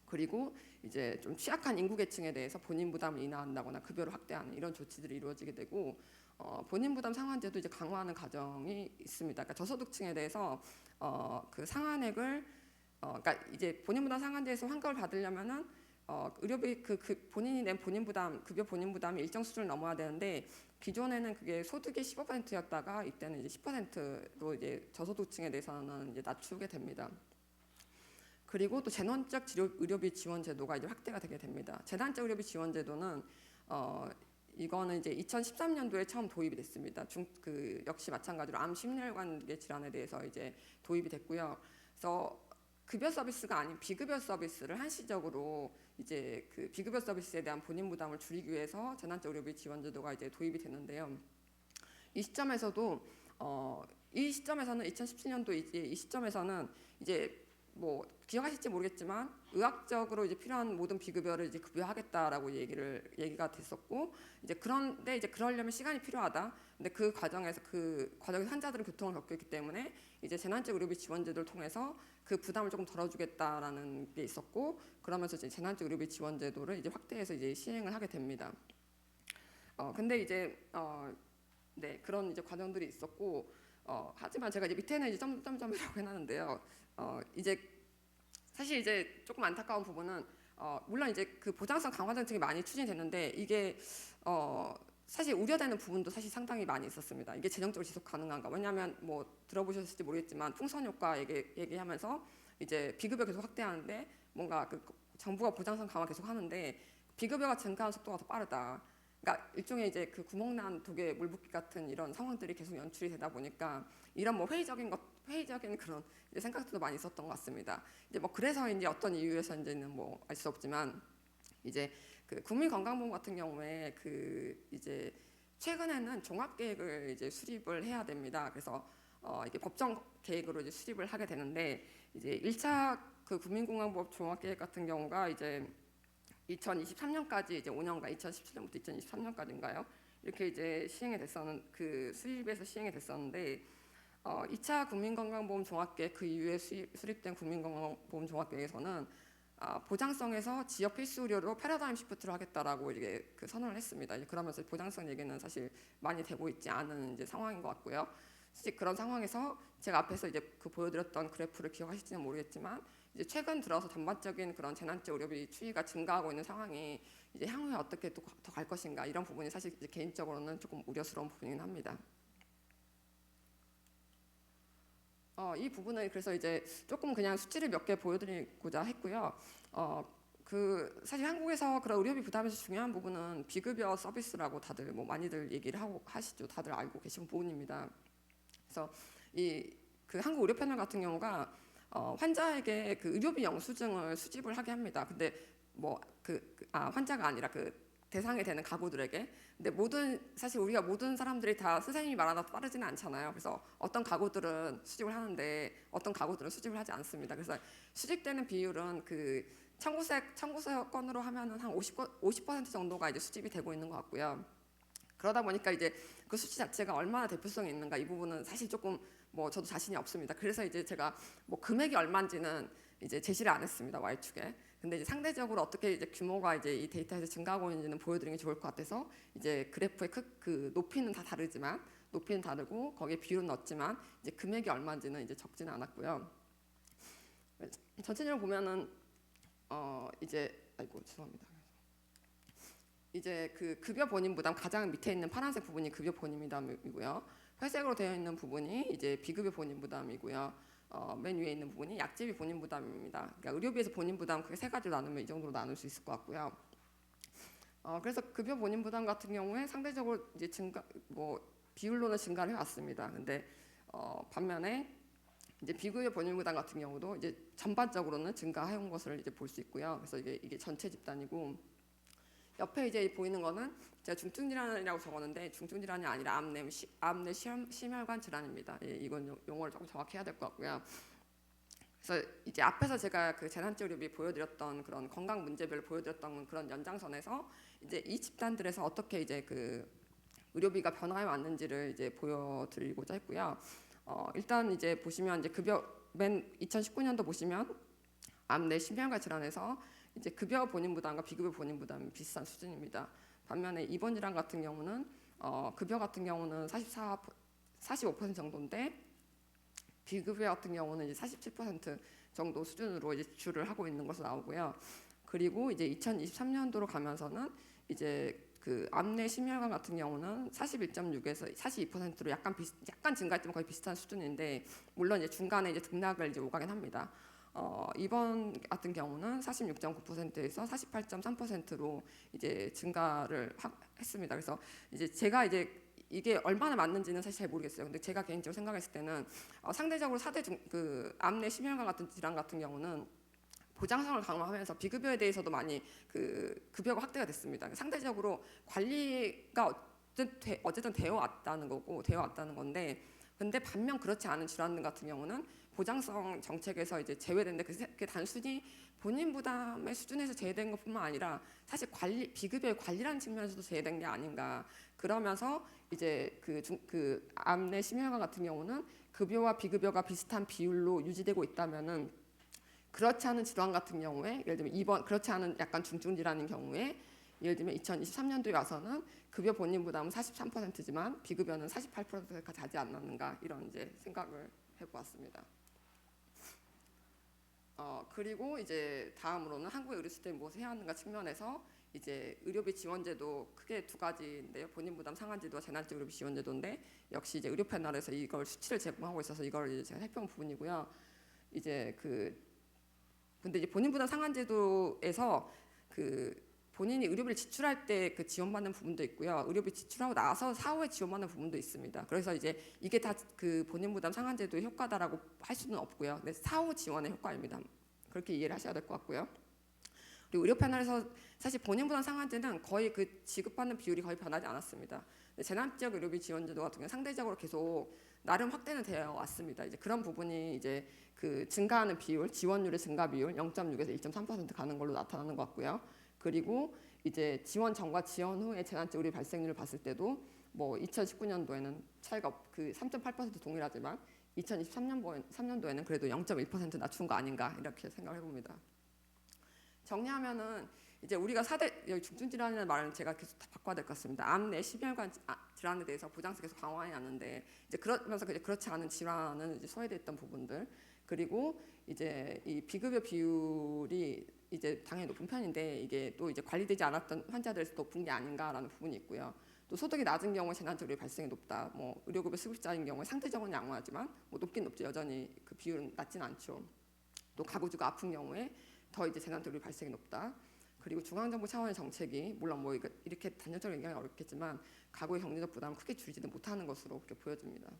그리고 이제 좀 취약한 인구 계층에 대해서 본인 부담을 인하한다거나 급여를 확대하는 이런 조치들이 이루어지게 되고 본인 부담 상한제도 이제 강화하는 과정이 있습니다. 그러니까 저소득층에 대해서 그 상한액을 그러니까 이제 본인 부담 상한제에서 환급을 받으려면은 의료비 본인이 낸 본인 부담 급여 본인 부담이 일정 수준을 넘어야 되는데 기존에는 그게 소득의 15%였다가 이때는 이제 10%로 이제 저소득층에 대해서는 이제 낮추게 됩니다. 그리고 또 재난적 의료비 지원 제도가 이제 확대가 되게 됩니다. 재난적 의료비 지원 제도는 이거는 이제 2013년도에 처음 도입이 됐습니다. 역시 마찬가지로 암 심혈관 질환에 대해서 이제 도입이 됐고요. 그래서 급여 서비스가 아닌 비급여 서비스를 한시적으로 이제 그 비급여 서비스에 대한 본인 부담을 줄이기 위해서 재난적 의료비 지원 제도가 이제 도입이 되는데요. 이 시점에서는 2017년도 이 시점에서는 이제 뭐 기억하실지 모르겠지만 의학적으로 이제 필요한 모든 비급여를 이제 급여하겠다라고 얘기가 됐었고, 이제 그런데 이제 그러려면 시간이 필요하다. 근데 그 과정에서 환자들은 교통을 겪고 있기 때문에 이제 재난적 의료비 지원제도를 통해서 그 부담을 조금 덜어주겠다라는 게 있었고, 그러면서 이제 재난적 의료비 지원제도를 이제 확대해서 이제 시행을 하게 됩니다. 근데 이제 네, 그런 이제 과정들이 있었고, 하지만 제가 이제 밑에는 이제 점점점이라고 해놨는데요. 이제 사실 이제 조금 안타까운 부분은 물론 이제 그 보장성 강화 정책이 많이 추진됐는데 이게 사실 우려되는 부분도 사실 상당히 많이 있었습니다. 이게 재정적으로 지속 가능한가? 왜냐하면 뭐 들어보셨을지 모르겠지만 풍선 효과 얘기하면서 이제 비급여 계속 확대하는데 뭔가 그 정부가 보장성 강화 계속 하는데 비급여가 증가하는 속도가 더 빠르다. 그러니까 일종의 이제 그 구멍난 독에 물 붓기 같은 이런 상황들이 계속 연출이 되다 보니까 이런 뭐 회의적인 그런 이제 생각들도 많이 있었던 것 같습니다. 이제 뭐 그래서 이제 어떤 이유에서인지는 뭐 알 수 없지만 이제 그 국민건강보험 같은 경우에 그 이제 최근에는 종합계획을 이제 수립을 해야 됩니다. 그래서 이게 법정 계획으로 이제 수립을 하게 되는데 이제 1차 그 국민건강보험 종합계획 같은 경우가 이제 2023년까지 이제 5년간 2017년부터 2023년까지인가요? 이렇게 이제 수립에서 시행이 됐었는데 2차 국민건강보험 종합계획 그 이후에 수립된 국민건강보험 종합계획에서는 보장성에서 지역 필수 의료로 패러다임 시프트를 하겠다라고 이게 그 선언을 했습니다. 이제 그러면서 보장성 얘기는 사실 많이 되고 있지 않은 이제 상황인 것 같고요. 사실 그런 상황에서 제가 앞에서 이제 그 보여드렸던 그래프를 기억하실지는 모르겠지만 이제 최근 들어서 전반적인 그런 재난적 의료비 추이가 증가하고 있는 상황이 이제 향후에 어떻게 또 더 갈 것인가 이런 부분이 사실 이제 개인적으로는 조금 우려스러운 부분이긴 합니다. 이 부분은 그래서 이제 조금 그냥 수치를 몇 개 보여드리고자 했고요. 그 사실 한국에서 그런 의료비 부담에서 중요한 부분은 비급여 서비스라고 다들 뭐 많이들 얘기를 하시죠. 다들 알고 계신 부분입니다. 그래서 이 그 한국 의료 패널 같은 경우가 환자에게 그 의료비 영수증을 수집을 하게 합니다. 근데 뭐 환자가 아니라 그 대상이 되는 가구들에게. 근데 사실 우리가 모든 사람들이 다 선생님이 말하다 따르지는 않잖아요. 그래서 어떤 가구들은 수집을 하는데 어떤 가구들은 수집을 하지 않습니다. 그래서 수집되는 비율은 그 청구서 건으로 하면은 한 50% 정도가 이제 수집이 되고 있는 것 같고요. 그러다 보니까 이제 그 수치 자체가 얼마나 대표성이 있는가 이 부분은 사실 조금 뭐 저도 자신이 없습니다. 그래서 이제 제가 뭐 금액이 얼마인지는 이제 제시를 안 했습니다. Y축에. 근데 이제 상대적으로 어떻게 이제 규모가 이제 이 데이터에서 증가하고 있는지는 보여드리는 게 좋을 것 같아서 이제 그래프의 그 높이는 다 다르지만 높이는 다르고 거기에 비율은 넣었지만 이제 금액이 얼마인지는 이제 적지는 않았고요. 전체적으로 보면은 이제 죄송합니다. 이제 그 급여 본인 부담 가장 밑에 있는 파란색 부분이 급여 본인 부담이고요. 회색으로 되어 있는 부분이 이제 비급여 본인 부담이고요. 맨 위에 있는 부분이 약제비 본인 부담입니다. 그러니까 의료비에서 본인 부담 그게 세 가지로 나누면 이 정도로 나눌 수 있을 것 같고요. 그래서 급여 본인 부담 같은 경우에 상대적으로 이제 비율로는 증가를 해왔습니다. 근데 반면에 이제 비급여 본인 부담 같은 경우도 이제 전반적으로는 증가해온 것을 이제 볼 수 있고요. 그래서 이게 전체 집단이고 옆에 이제 보이는 거는 제가 중증 질환이라고 적었는데 중증 질환이 아니라 암내 심혈관 질환입니다. 예, 이건 용어를 조금 정확히 해야 될 것 같고요. 그래서 이제 앞에서 제가 그 재난적 의료비 보여드렸던 그런 건강 문제별로 보여드렸던 그런 연장선에서 이제 이 집단들에서 어떻게 이제 그 의료비가 변화해 왔는지를 이제 보여드리고자 했고요. 일단 이제 보시면 이제 맨 2019년도 보시면 암내 심혈관 질환에서 이제 급여 본인 부담과 비급여 본인 부담이 비슷한 수준입니다. 반면에 입원 질환 같은 경우는 급여 같은 경우는 45% 정도인데 비급여 같은 경우는 이제 47% 정도 수준으로 이제 지출을 하고 있는 것으로 나오고요. 그리고 이제 2023년도로 가면서는 이제 그 암내 심혈관 같은 경우는 41.6에서 42%로 약간 증가했지만 거의 비슷한 수준인데 물론 이제 중간에 이제 등락을 이제 오가긴 합니다. 입원 같은 경우는 46.9%에서 48.3%로 이제 증가를 했습니다. 그래서 이제 제가 이제 이게 얼마나 맞는지는 사실 잘 모르겠어요. 근데 제가 개인적으로 생각했을 때는 상대적으로 4대 그 암내 심혈관 같은 질환 같은 경우는 보장성을 강화하면서 비급여에 대해서도 많이 그 급여가 확대가 됐습니다. 상대적으로 관리가 어쨌든 되어 왔다는 건데 근데 반면 그렇지 않은 질환 같은 경우는 보장성 정책에서 이제 제외되는데 그게 단순히 본인 부담의 수준에서 제외된 것뿐만 아니라 사실 비급여의 관리라는 측면에서도 제외된 게 아닌가. 그러면서 이제 그 암내 심혈관 같은 경우는 급여와 비급여가 비슷한 비율로 유지되고 있다면은 그렇지 않은 질환 같은 경우에 예를 들면 그렇지 않은 약간 중증 질환인 경우에 예를 들면 2023년도에 와서는 급여 본인 부담은 43%지만 비급여는 48%까지 하지 않았는가 이런 이제 생각을 해보았습니다. 그리고 이제 다음으로는 한국의 의료 시스템이 무엇을 해야 하는가 측면에서 이제 의료비 지원제도 크게 두 가지인데요. 본인 부담 상한제도와 재난지원 의료비 지원제도인데 역시 이제 의료 패널에서 이걸 수치를 제공하고 있어서 이걸 이제 제가 살펴본 부분이고요. 이제 근데 이제 본인 부담 상한제도에서 본인이 의료비를 지출할 때 그 지원받는 부분도 있고요. 의료비 지출하고 나서 사후에 지원받는 부분도 있습니다. 그래서 이제 이게 다 그 본인 부담 상한제도의 효과다라고 할 수는 없고요. 근데 사후 지원의 효과입니다. 그렇게 이해를 하셔야 될 것 같고요. 그리고 의료 패널에서 사실 본인 부담 상한제는 거의 그 지급받는 비율이 거의 변하지 않았습니다. 재난지역 의료비 지원제도 같은 경우 상대적으로 계속 나름 확대는 되어 왔습니다. 이제 그런 부분이 이제 그 증가하는 비율, 지원율의 증가 비율 0.6에서 1.3% 가는 걸로 나타나는 것 같고요. 그리고 이제 지원 전과 지원 후의 재난지역 의료비 발생률을 봤을 때도 뭐 2019년도에는 차이가 그 3.8% 동일하지만 2023년도에는 그래도 0.1% 낮춘 거 아닌가 이렇게 생각을 해봅니다. 정리하면은 이제 우리가 4대 중증 질환이라는 말은 제가 계속 다 바꿔야 될 것 같습니다. 암 내 심혈관 질환에 대해서 보장성 계속 강화해 왔는데 이제 그러면서 그렇지 않은 질환은 이제 소외됐던 부분들 그리고 이제 이 비급여 비율이 이제 당연히 높은 편인데 이게 또 이제 관리되지 않았던 환자들에서 높은 게 아닌가라는 부분이 있고요. 또 소득이 낮은 경우에 재난적 의료 발생이 높다. 뭐 의료급여 수급자인 경우에 상대적으로는 양호하지만 뭐 높긴 높죠. 여전히 그 비율은 낮진 않죠. 또 가구주가 아픈 경우에 더 이제 재난적 의료 발생이 높다. 그리고 중앙정부 차원의 정책이 물론 뭐 이렇게 단정적으로 얘기하기 어렵겠지만 가구의 경제적 부담을 크게 줄이지는 못하는 것으로 그렇게 보여집니다.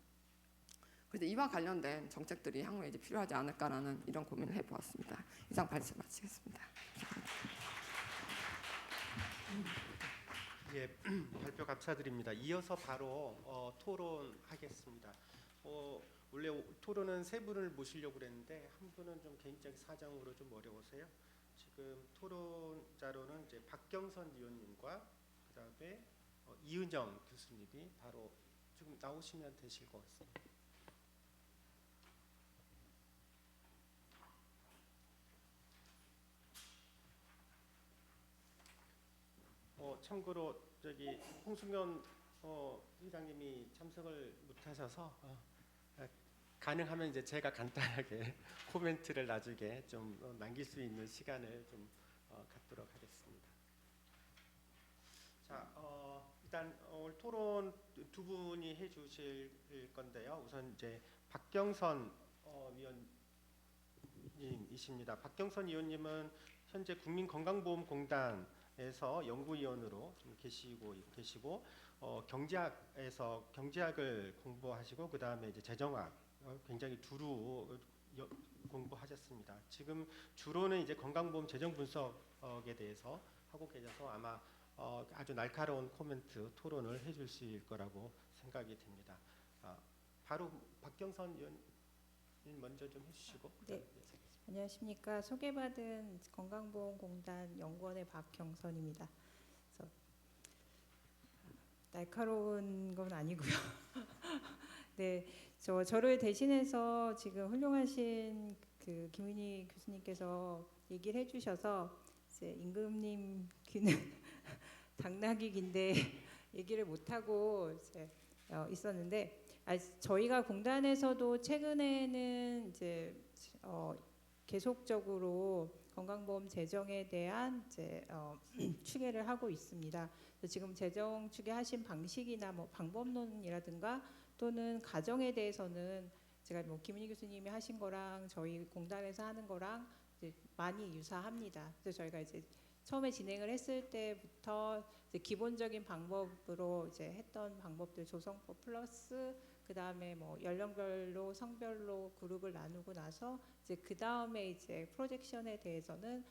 그래서 이와 관련된 정책들이 향후에 이제 필요하지 않을까라는 이런 고민을 해보았습니다. 이상 발언 마치겠습니다. 예, 발표 감사드립니다. 이어서 바로 토론하겠습니다. 원래 토론은 세 분을 모시려고 그랬는데 한 분은 좀 개인적 사정으로 좀 어려우세요. 지금 토론자로는 이제 박경선 의원님과 그다음에 이은정 교수님이 바로 지금 나오시면 되실 것 같습니다. 참고로 저기 홍승현 회장님이 참석을 못하셔서 가능하면 이제 제가 간단하게 코멘트를 나중에 좀 남길 수 있는 시간을 좀 갖도록 하겠습니다. 자, 일단 오늘 토론 두 분이 해주실 건데요. 우선 이제 박경선 위원님이십니다. 박경선 위원님은 현재 국민건강보험공단에서 연구위원으로 계시고 경제학을 공부하시고 그 다음에 이제 재정학 굉장히 두루 공부하셨습니다. 지금 주로는 이제 건강보험 재정 분석에 대해서 하고 계셔서 아마 아주 날카로운 코멘트 토론을 해주실 거라고 생각이 됩니다. 바로 박경선 의원님 먼저 좀 해주시고. 네. 안녕하십니까. 소개받은 건강보험공단 연구원의 박경선입니다. 그래서 날카로운 건 아니고요. 네, 저를 대신해서 지금 훌륭하신 그 김윤희 교수님께서 얘기를 해주셔서 이제 임금님 귀는 당나귀 귀인데 얘기를 못 하고 이제 있었는데 저희가 공단에서도 최근에는 이제 계속적으로 건강보험 재정에 대한 이제 추계를 하고 있습니다. 지금 재정 추계하신 방식이나 뭐 방법론이라든가 또는 가정에 대해서는 제가 뭐 김은희 교수님이 하신 거랑 저희 공단에서 하는 거랑 이제 많이 유사합니다. 그래서 저희가 이제 처음에 진행을 했을 때부터 이제 기본적인 방법으로 이제 했던 방법들 조성법 플러스 그 다음에 뭐 연령별로 성별로 그룹을 나누고 나서 이제 그 다음에 이제 프로젝션에 대해서는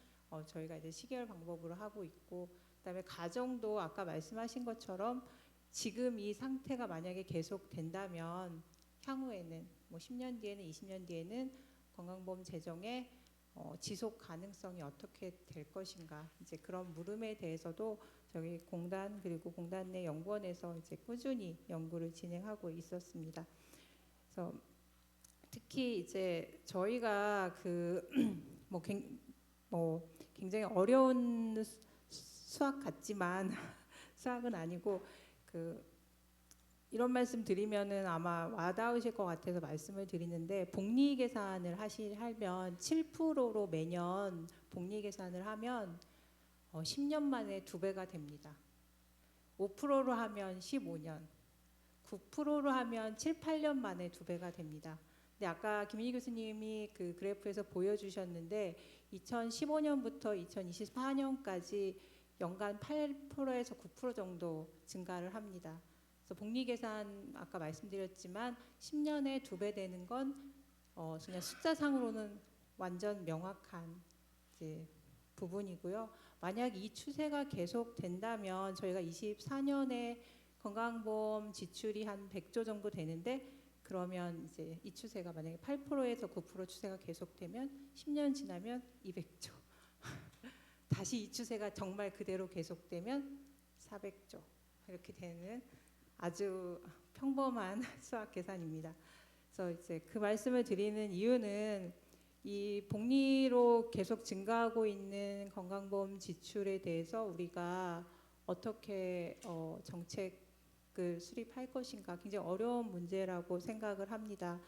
저희가 이제 시계열 방법으로 하고 있고 그다음에 가정도 아까 말씀하신 것처럼 지금 이 상태가 만약에 계속 된다면 향후에는 뭐 10년 뒤에는 20년 뒤에는 건강보험 재정의 지속 가능성이 어떻게 될 것인가 이제 그런 물음에 대해서도 저희 공단 그리고 공단 내 연구원에서 이제 꾸준히 연구를 진행하고 있었습니다. 그래서 특히 이제 저희가 뭐 굉장히 어려운 수학 같지만 수학은 아니고 이런 말씀 드리면은 아마 와닿으실 것 같아서 말씀을 드리는데 복리 계산을 하면 7%로 매년 복리 계산을 하면 10년 만에 2배가 됩니다. 5%로 하면 15년, 9%로 하면 7, 8년 만에 2배가 됩니다. 근데 아까 김인희 교수님이 그 그래프에서 보여주셨는데 2015년부터 2024년까지 연간 8%에서 9% 정도 증가를 합니다. 그래서 복리 계산 아까 말씀드렸지만 10년에 2배 되는 건 그냥 숫자상으로는 완전 명확한 이제 부분이고요. 만약 이 추세가 계속 된다면 저희가 24년에 건강보험 지출이 한 100조 정도 되는데 그러면 이제 이 추세가 만약에 8%에서 9% 추세가 계속되면 10년 지나면 200조. 다시 이 추세가 정말 그대로 계속되면 400조. 이렇게 되는 아주 평범한 수학 계산입니다. 그래서 이제 그 말씀을 드리는 이유는 이 복리로 계속 증가하고 있는 건강보험 지출에 대해서 우리가 어떻게 정책을 수립할 것인가 굉장히 어려운 문제라고 생각을 합니다.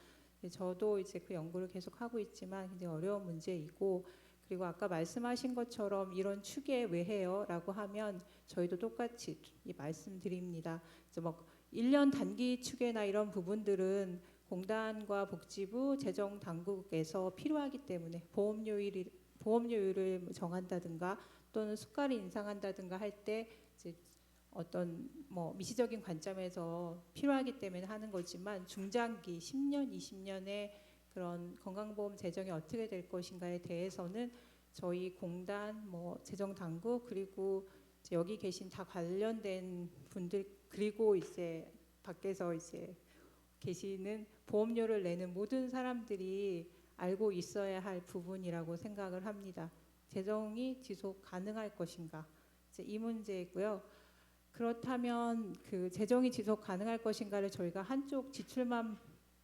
저도 이제 그 연구를 계속 하고 있지만 굉장히 어려운 문제이고 그리고 아까 말씀하신 것처럼 이런 추계 왜 해요? 라고 하면 저희도 똑같이 이 말씀드립니다. 그래서 뭐 1년 단기 추계나 이런 부분들은 공단과 복지부 재정당국에서 필요하기 때문에 보험료율을 정한다든가 또는 수가를 인상한다든가 할 때 이제 어떤 뭐 미시적인 관점에서 필요하기 때문에 하는 거지만 중장기 10년, 20년의 그런 건강보험 재정이 어떻게 될 것인가에 대해서는 저희 공단, 뭐 재정당국 그리고 이제 여기 계신 다 관련된 분들 그리고 이제 밖에서 이제 계시는 보험료를 내는 모든 사람들이 알고 있어야 할 부분이라고 생각을 합니다. 재정이 지속 가능할 것인가 이제 이 문제이고요. 그렇다면 그 재정이 지속 가능할 것인가를 저희가 한쪽 지출만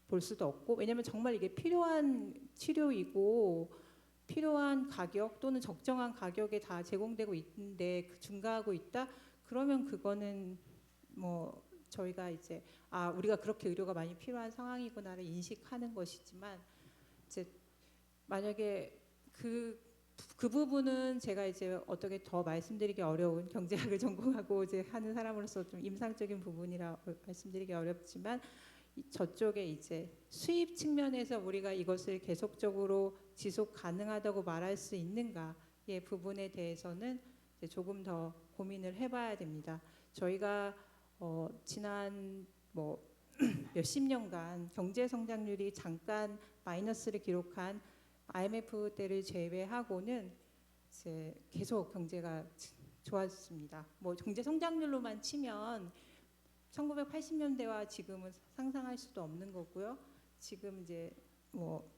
볼 수도 없고 왜냐하면 정말 이게 필요한 치료이고 필요한 가격 또는 적정한 가격에 다 제공되고 있는데 증가하고 있다 그러면 그거는 뭐 저희가 이제 우리가 그렇게 의료가 많이 필요한 상황이구나를 인식하는 것이지만 이제 만약에 그 부분은 제가 이제 어떻게 더 말씀드리기 어려운 경제학을 전공하고 이제 하는 사람으로서 좀 임상적인 부분이라 말씀드리기 어렵지만 저쪽에 이제 수입 측면에서 우리가 이것을 계속적으로 지속 가능하다고 말할 수 있는가의 부분에 대해서는 이제 조금 더 고민을 해봐야 됩니다. 저희가 지난 뭐 몇십 년간 경제 성장률이 잠깐 마이너스를 기록한 IMF 때를 제외하고는 이제 계속 경제가 좋았습니다. 뭐 경제 성장률로만 치면 1980년대와 지금은 상상할 수도 없는 거고요. 지금 이제 뭐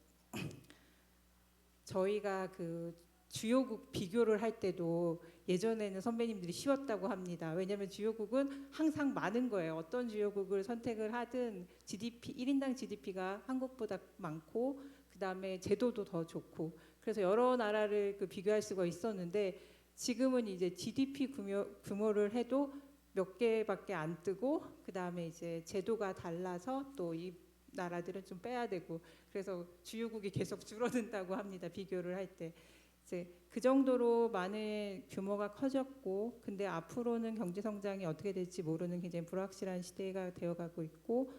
저희가 그 주요국 비교를 할 때도 예전에는 선배님들이 쉬웠다고 합니다. 왜냐하면 주요국은 항상 많은 거예요. 어떤 주요국을 선택을 하든 GDP 1인당 GDP가 한국보다 많고 그 다음에 제도도 더 좋고 그래서 여러 나라를 비교할 수가 있었는데 지금은 이제 GDP 규모를 해도 몇 개밖에 안 뜨고 그 다음에 이제 제도가 달라서 또 이 나라들은 좀 빼야 되고 그래서 주요국이 계속 줄어든다고 합니다. 비교를 할 때. 이제 그 정도로 많은 규모가 커졌고 근데 앞으로는 경제 성장이 어떻게 될지 모르는 굉장히 불확실한 시대가 되어가고 있고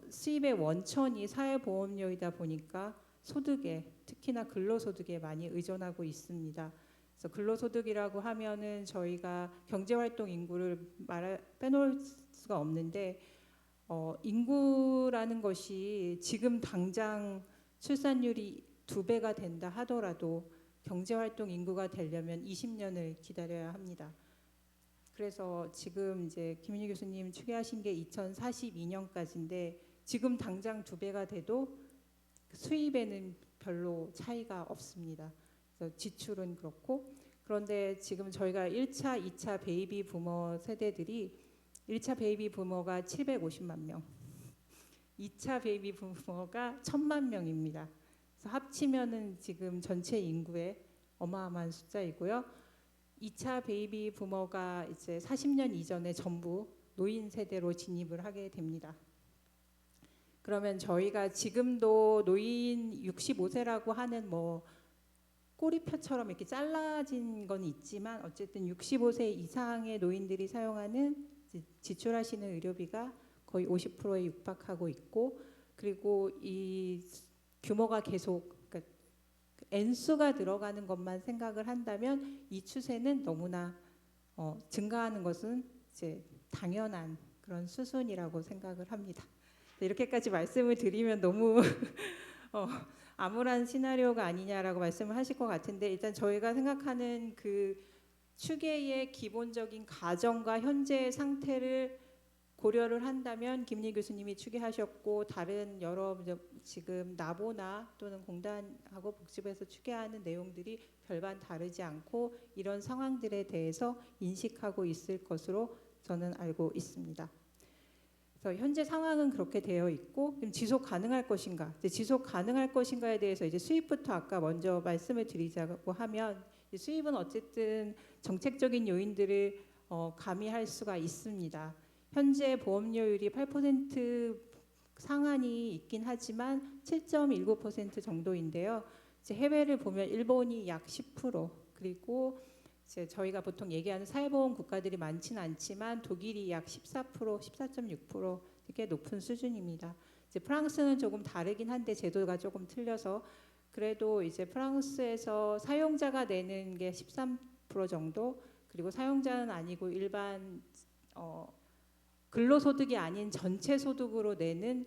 수입의 원천이 사회보험료이다 보니까 소득에 특히나 근로소득에 많이 의존하고 있습니다. 그래서 근로소득이라고 하면은 저희가 경제활동 인구를 빼놓을 수가 없는데 인구라는 것이 지금 당장 출산율이 2배가 된다 하더라도 경제활동 인구가 되려면 20년을 기다려야 합니다. 그래서 지금 이제 김윤희 교수님 추계하신 게 2042년까지인데 지금 당장 2배가 돼도 수입에는 별로 차이가 없습니다. 그래서 지출은 그렇고, 그런데 지금 저희가 1차, 2차 베이비 부머 세대들이 1차 베이비 부머가 750만 명, 2차 베이비 부머가 1000만 명입니다. 그래서 합치면은 지금 전체 인구의 어마어마한 숫자이고요. 2차 베이비 부머가 이제 40년 이전에 전부 노인 세대로 진입을 하게 됩니다. 그러면 저희가 지금도 노인 65세라고 하는 뭐 꼬리표처럼 이렇게 잘라진 건 있지만 어쨌든 65세 이상의 노인들이 사용하는 지출하시는 의료비가 거의 50%에 육박하고 있고, 그리고 이 규모가 계속 그러니까 N수가 들어가는 것만 생각을 한다면 이 추세는 너무나 증가하는 것은 이제 당연한 그런 수순이라고 생각을 합니다. 이렇게까지 말씀을 드리면 너무 암울한 시나리오가 아니냐라고 말씀을 하실 것 같은데, 일단 저희가 생각하는 그 추계의 기본적인 가정과 현재의 상태를 고려를 한다면 김리 교수님이 추계하셨고 다른 여러 지금 나보나 또는 공단하고 복지부에서 추계하는 내용들이 별반 다르지 않고 이런 상황들에 대해서 인식하고 있을 것으로 저는 알고 있습니다. 그래서 현재 상황은 그렇게 되어 있고, 그럼 지속 가능할 것인가? 지속 가능할 것인가에 대해서 이제 수입부터 아까 먼저 말씀을 드리자고 하면, 수입은 어쨌든 정책적인 요인들을 가미할 수가 있습니다. 현재 보험료율이 8% 상한이 있긴 하지만 7.19% 정도인데요. 이제 해외를 보면 일본이 약 10%, 그리고 이제 저희가 보통 얘기하는 사회보험 국가들이 많지는 않지만 독일이 약 14%, 14.6% 되게 높은 수준입니다. 이제 프랑스는 조금 다르긴 한데 제도가 조금 틀려서 그래도 이제 프랑스에서 사용자가 내는 게 13% 정도, 그리고 사용자는 아니고 일반 근로소득이 아닌 전체 소득으로 내는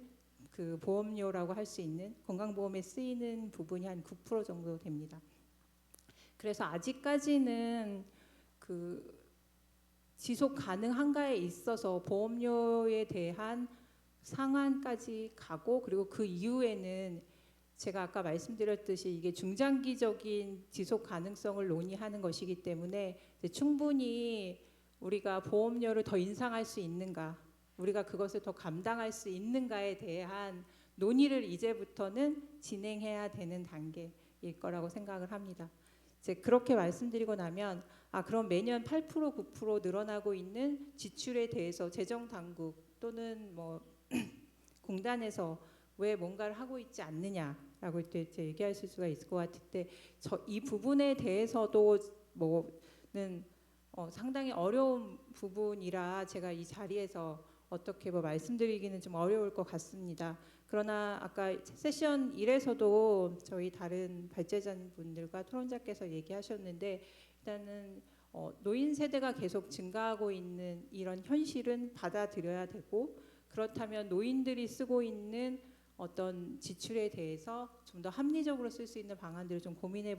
그 보험료라고 할 수 있는 건강보험에 쓰이는 부분이 한 9% 정도 됩니다. 그래서 아직까지는 그 지속 가능한가에 있어서 보험료에 대한 상한까지 가고, 그리고 그 이후에는 제가 아까 말씀드렸듯이 이게 중장기적인 지속 가능성을 논의하는 것이기 때문에 충분히 우리가 보험료를 더 인상할 수 있는가, 우리가 그것을 더 감당할 수 있는가에 대한 논의를 이제부터는 진행해야 되는 단계일 거라고 생각을 합니다. 이제 그렇게 말씀드리고 나면 그럼 매년 8% 9% 늘어나고 있는 지출에 대해서 재정 당국 또는 뭐 공단에서 왜 뭔가를 하고 있지 않느냐라고 이제 얘기하실 수가 있을 것 같은데, 이 부분에 대해서도 뭐는 상당히 어려운 부분이라 제가 이 자리에서 어떻게 뭐 말씀드리기는 좀 어려울 것 같습니다. 그러나 아까 세션 1에서도 저희 다른 발제자분들과 토론자께서 얘기하셨는데, 일단은 노인 세대가 계속 증가하고 있는 이런 현실은 받아들여야 되고, 그렇다면 노인들이 쓰고 있는 어떤 지출에 대해서 좀 더 합리적으로 쓸 수 있는 방안들을 좀 고민해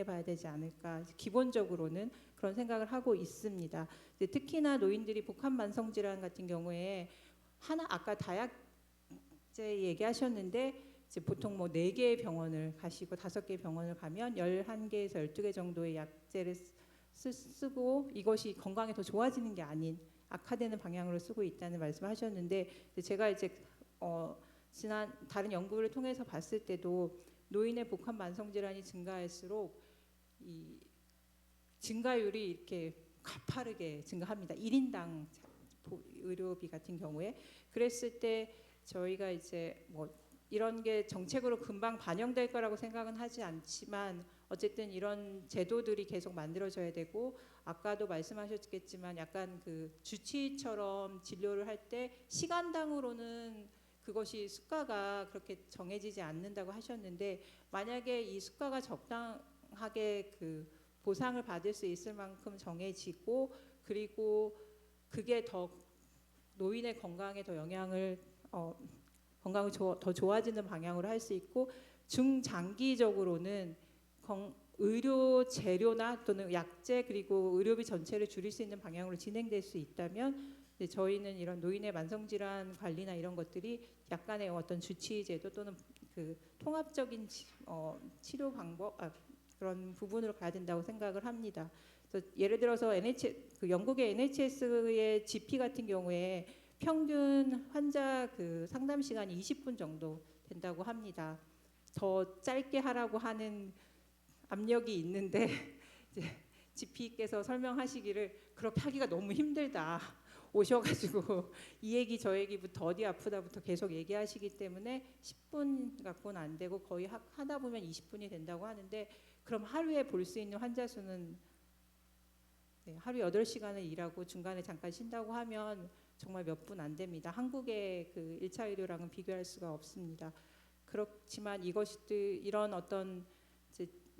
봐야 되지 않을까, 기본적으로는 그런 생각을 하고 있습니다. 특히나 노인들이 복합 만성 질환 같은 경우에 아까 다약제 얘기하셨는데 이제 보통 뭐 4개의 병원을 가시고 5개의 병원을 가면 11개에서 12개 정도의 약제를 쓰고 이것이 건강에 더 좋아지는 게 아닌 악화되는 방향으로 쓰고 있다는 말씀을 하셨는데, 제가 이제 지난 다른 연구를 통해서 봤을 때도 노인의 복합 만성 질환이 증가할수록 이 증가율이 이렇게 가파르게 증가합니다. 1인당 의료비 같은 경우에. 그랬을 때 저희가 이제 뭐 이런 게 정책으로 금방 반영될 거라고 생각은 하지 않지만 어쨌든 이런 제도들이 계속 만들어져야 되고, 아까도 말씀하셨겠지만 약간 그 주치의처럼 진료를 할 때 시간당으로는 그것이 수가가 그렇게 정해지지 않는다고 하셨는데, 만약에 이 수가가 적당하게 그 보상을 받을 수 있을 만큼 정해지고, 그리고 그게 더 노인의 건강에 더 영향을 건강이 더 좋아지는 방향으로 할 수 있고, 중장기적으로는 의료 재료나 또는 약제 그리고 의료비 전체를 줄일 수 있는 방향으로 진행될 수 있다면 근데 저희는 이런 노인의 만성질환 관리나 이런 것들이 약간의 어떤 주치의제도 또는 그 통합적인 치료 방법 그런 부분으로 가야 된다고 생각을 합니다. 그래서 예를 들어서 그 영국의 NHS의 GP 같은 경우에 평균 환자 그 상담 시간이 20분 정도 된다고 합니다. 더 짧게 하라고 하는 압력이 있는데 이제 GP께서 설명하시기를 그렇게 하기가 너무 힘들다. 오셔가지고 이 얘기 저 얘기부터 어디 아프다부터 계속 얘기하시기 때문에 10분 갖고는 안 되고 거의 하다 보면 20분이 된다고 하는데 그럼 하루에 볼 수 있는 환자 수는 하루 8시간을 일하고 중간에 잠깐 쉰다고 하면 정말 몇 분 안 됩니다. 한국의 그 1차 의료랑은 비교할 수가 없습니다. 그렇지만 이런 어떤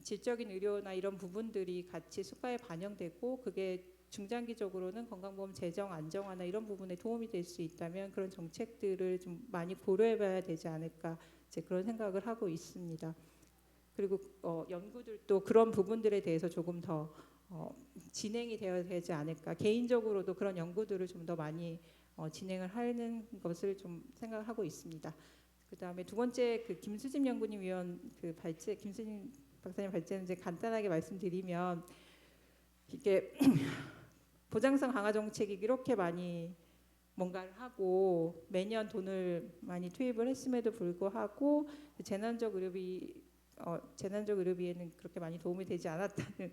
질적인 의료나 이런 부분들이 같이 수가에 반영되고 그게 중장기적으로는 건강보험 재정 안정화나 이런 부분에 도움이 될 수 있다면 그런 정책들을 좀 많이 고려해봐야 되지 않을까 이제 그런 생각을 하고 있습니다. 그리고 연구들도 그런 부분들에 대해서 조금 더 진행이 되어야 되지 않을까. 개인적으로도 그런 연구들을 좀 더 많이 진행을 하는 것을 좀 생각하고 있습니다. 그다음에 두 번째 그 김수진 연구님 위원 그 발제 김수진 박사님 발제는 이제 간단하게 말씀드리면 이게 보장성 강화 정책이 이렇게 많이 뭔가를 하고 매년 돈을 많이 투입을 했음에도 불구하고 재난적 의료비에는 그렇게 많이 도움이 되지 않았다는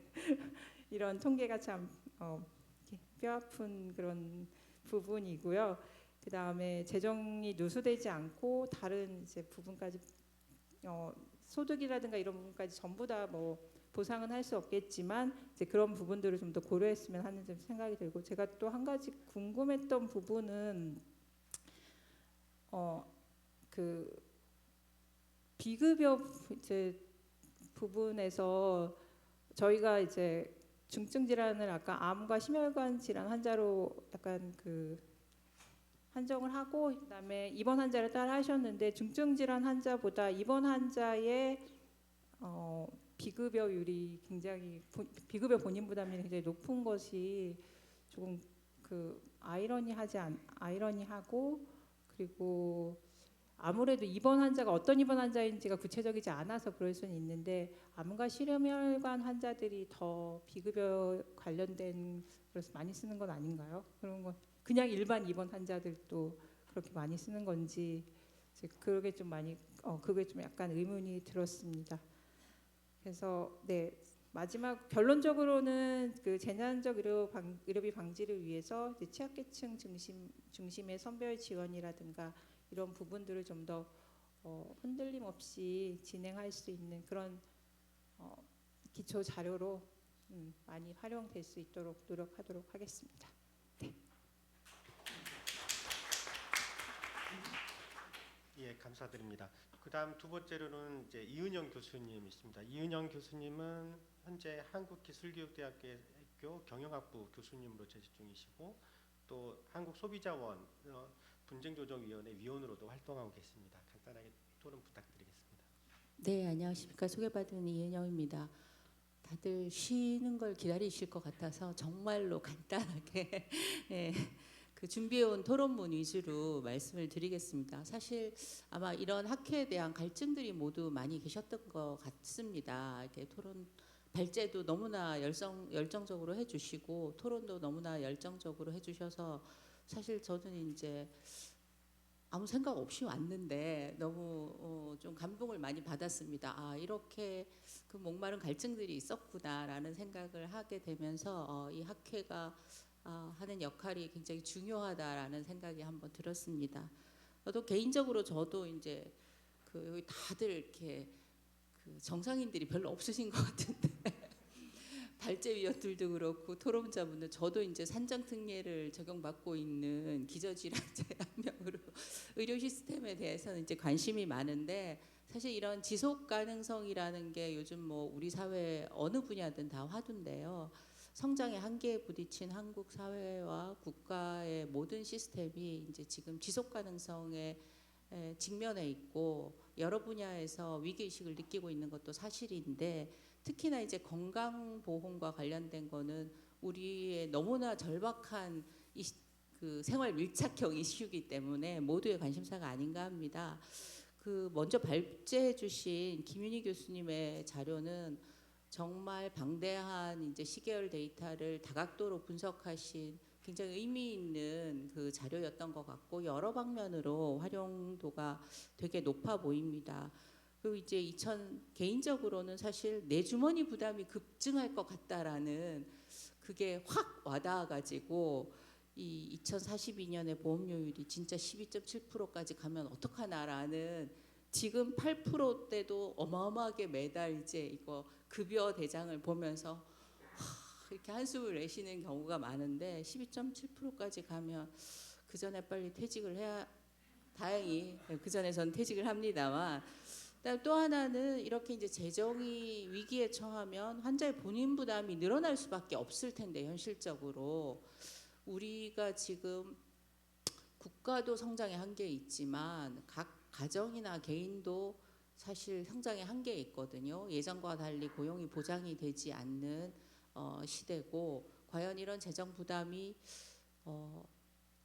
이런 통계가 참 뼈아픈 그런 부분이고요. 그 다음에 재정이 누수되지 않고 다른 이제 부분까지 소득이라든가 이런 부분까지 전부 다 뭐 보상은 할 수 없겠지만 이제 그런 부분들을 좀 더 고려했으면 하는 좀 생각이 들고 제가 또 한 가지 궁금했던 부분은 그 비급여 이제 부분에서 저희가 이제 중증 질환을 아까 암과 심혈관 질환 환자로 약간 그 한정을 하고 그다음에 입원 환자를 따라 하셨는데 중증 질환 환자보다 입원 환자의 비급여율이 굉장히 비급여 본인 부담이 굉장히 높은 것이 조금 그 아이러니하고 그리고 아무래도 입원 환자가 어떤 입원 환자인지가 구체적이지 않아서 그럴 수는 있는데 암과 심혈관 환자들이 더 비급여 관련된 그래서 많이 쓰는 건 아닌가요? 그런 건 그냥 일반 입원 환자들도 그렇게 많이 쓰는 건지 그게 좀 많이 그게 좀 약간 의문이 들었습니다. 그래서 네 마지막 결론적으로는 그 재난적 의료비 방지를 위해서 이제 취약계층 중심의 선별 지원이라든가 이런 부분들을 좀 더 흔들림 없이 진행할 수 있는 그런 기초 자료로 많이 활용될 수 있도록 노력하도록 하겠습니다. 예, 감사드립니다. 그다음 두 번째로는 이제 이은영 교수님이십니다. 이은영 교수님은 현재 한국기술교육대학교 경영학부 교수님으로 재직 중이시고 또 한국소비자원 분쟁조정위원회 위원으로도 활동하고 계십니다. 간단하게 토론 부탁드리겠습니다. 네, 안녕하십니까. 소개받은 이은영입니다. 다들 쉬는 걸 기다리실 것 같아서 정말로 간단하게 예, 그 준비해온 토론문 위주로 말씀을 드리겠습니다. 사실 아마 이런 학회에 대한 갈증들이 모두 많이 계셨던 것 같습니다. 이렇게 토론 발제도 너무나 열정적으로 해주시고 토론도 너무나 열정적으로 해주셔서 사실 저는 이제 아무 생각 없이 왔는데 너무 좀 감동을 많이 받았습니다. 아, 이렇게 그 목마른 갈증들이 있었구나라는 생각을 하게 되면서 이 학회가 하는 역할이 굉장히 중요하다라는 생각이 한번 들었습니다. 또 개인적으로 저도 이제 그 여기 다들 이렇게 그 정상인들이 별로 없으신 것 같은데 발제위원들도 그렇고 토론자분들 저도 이제 산정특례를 적용받고 있는 기저질환자 한 명으로 의료 시스템에 대해서는 이제 관심이 많은데 사실 이런 지속 가능성이라는 게 요즘 뭐 우리 사회 어느 분야든 다 화두인데요. 성장의 한계에 부딪힌 한국 사회와 국가의 모든 시스템이 이제 지금 지속 가능성에 직면해 있고 여러 분야에서 위기의식을 느끼고 있는 것도 사실인데 특히나 이제 건강보험과 관련된 거는 우리의 너무나 절박한 그 그 생활 밀착형 이슈이기 때문에 모두의 관심사가 아닌가 합니다. 그 먼저 발제해 주신 김윤희 교수님의 자료는 정말 방대한 이제 시계열 데이터를 다각도로 분석하신 굉장히 의미 있는 그 자료였던 것 같고 여러 방면으로 활용도가 되게 높아 보입니다. 그리고 이제 개인적으로는 사실 내 주머니 부담이 급증할 것 같다라는 그게 확 와닿아가지고 이 2042년에 보험료율이 진짜 12.7%까지 가면 어떡하나라는 지금 8%대도 어마어마하게 매달 이제 이거 급여 대장을 보면서 이렇게 한숨을 내쉬는 경우가 많은데 12.7%까지 가면 그 전에 빨리 퇴직을 해야 다행히 그 전에 전 퇴직을 합니다만 또 하나는 이렇게 이제 재정이 위기에 처하면 환자의 본인 부담이 늘어날 수밖에 없을 텐데 현실적으로 우리가 지금 국가도 성장의 한계에 있지만 각 가정이나 개인도 사실 성장의 한계에 있거든요. 예전과 달리 고용이 보장이 되지 않는 시대고 과연 이런 재정 부담이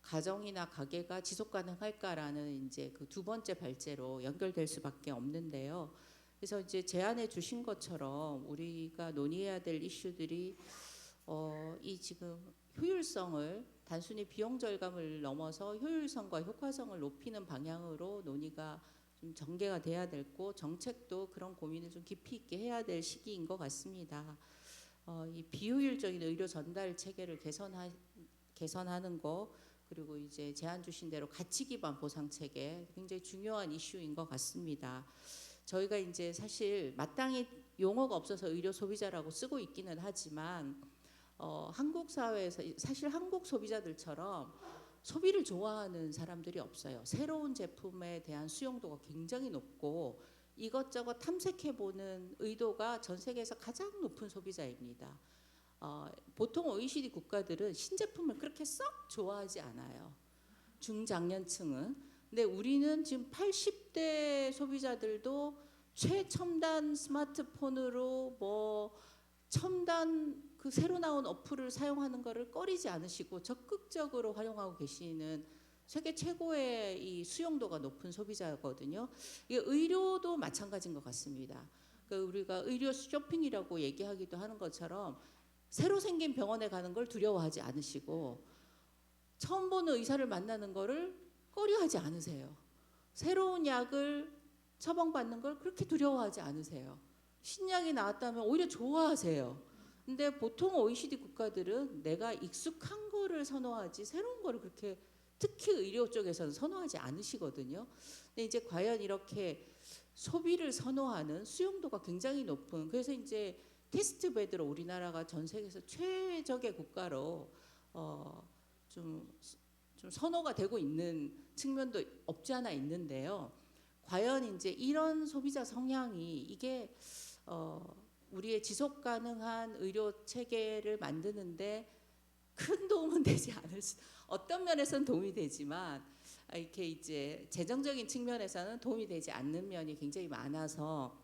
가정이나 가게가 지속 가능할까라는 이제 그 두 번째 발제로 연결될 수밖에 없는데요. 그래서 이제 제안해 주신 것처럼 우리가 논의해야 될 이슈들이 이 지금 효율성을 단순히 비용 절감을 넘어서 효율성과 효과성을 높이는 방향으로 논의가 좀 전개가 돼야 되고 정책도 그런 고민을 좀 깊이 있게 해야 될 시기인 것 같습니다. 이 비효율적인 의료 전달 체계를 개선하는 거 그리고 이제 제안 주신 대로 가치 기반 보상 체계 굉장히 중요한 이슈인 것 같습니다. 저희가 이제 사실 마땅히 용어가 없어서 의료 소비자라고 쓰고 있기는 하지만 한국 사회에서 사실 한국 소비자들처럼 소비를 좋아하는 사람들이 없어요. 새로운 제품에 대한 수용도가 굉장히 높고 이것저것 탐색해보는 의도가 전 세계에서 가장 높은 소비자입니다. 보통 OECD 국가들은 신제품을 그렇게 썩 좋아하지 않아요. 중장년층은. 근데 우리는 지금 80대 소비자들도 최첨단 스마트폰으로 뭐 첨단 그 새로 나온 어플을 사용하는 것을 꺼리지 않으시고 적극적으로 활용하고 계시는 세계 최고의 이 수용도가 높은 소비자거든요. 이게 의료도 마찬가지인 것 같습니다. 우리가 의료 쇼핑이라고 얘기하기도 하는 것처럼 새로 생긴 병원에 가는 걸 두려워하지 않으시고 처음 보는 의사를 만나는 거를 꺼려하지 않으세요. 새로운 약을 처방받는 걸 그렇게 두려워하지 않으세요. 신약이 나왔다면 오히려 좋아하세요. 근데 보통 OECD 국가들은 내가 익숙한 거를 선호하지 새로운 거를 그렇게 특히 의료 쪽에서는 선호하지 않으시거든요. 근데 이제 과연 이렇게 소비를 선호하는 수용도가 굉장히 높은 그래서 이제 테스트 베드로 우리나라가 전 세계에서 최적의 국가로 좀 선호가 되고 있는 측면도 없지 않아 있는데요. 과연 이제 이런 소비자 성향이 이게 우리의 지속 가능한 의료 체계를 만드는데 큰 도움은 되지 않을 수 어떤 면에서는 도움이 되지만 이렇게 이제 재정적인 측면에서는 도움이 되지 않는 면이 굉장히 많아서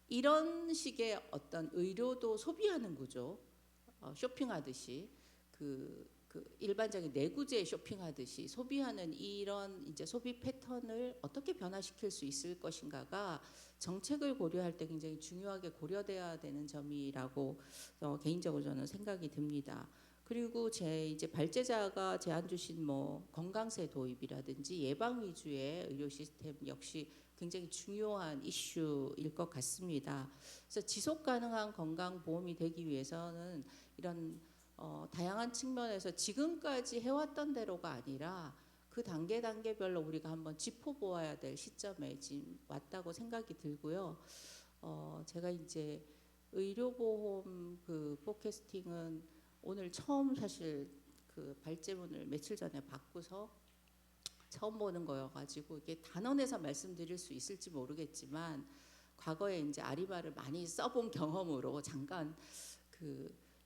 이런 식의 어떤 의료도 소비하는 구조, 쇼핑하듯이 그 일반적인 내구재 쇼핑하듯이 소비하는 이런 이제 소비 패턴을 어떻게 변화시킬 수 있을 것인가가 정책을 고려할 때 굉장히 중요하게 고려돼야 되는 점이라고 개인적으로 저는 생각이 듭니다. 그리고 제 이제 발제자가 제안 주신 뭐 건강세 도입이라든지 예방 위주의 의료 시스템 역시 굉장히 중요한 이슈일 것 같습니다. 그래서 지속 가능한 건강 보험이 되기 위해서는 이런 다양한 측면에서 지금까지 해왔던 대로가 아니라 그 단계별로 우리가 한번 짚어보아야 될 시점에 지금 왔다고 생각이 들고요. 제가 이제 의료보험 그 포캐스팅은 오늘 처음 사실 그 발제문을 며칠 전에 받고서 처음 보는 거여가지고 이게 단언해서 말씀드릴 수 있을지 모르겠지만 과거에 이제 아리마를 많이 써본 경험으로 잠깐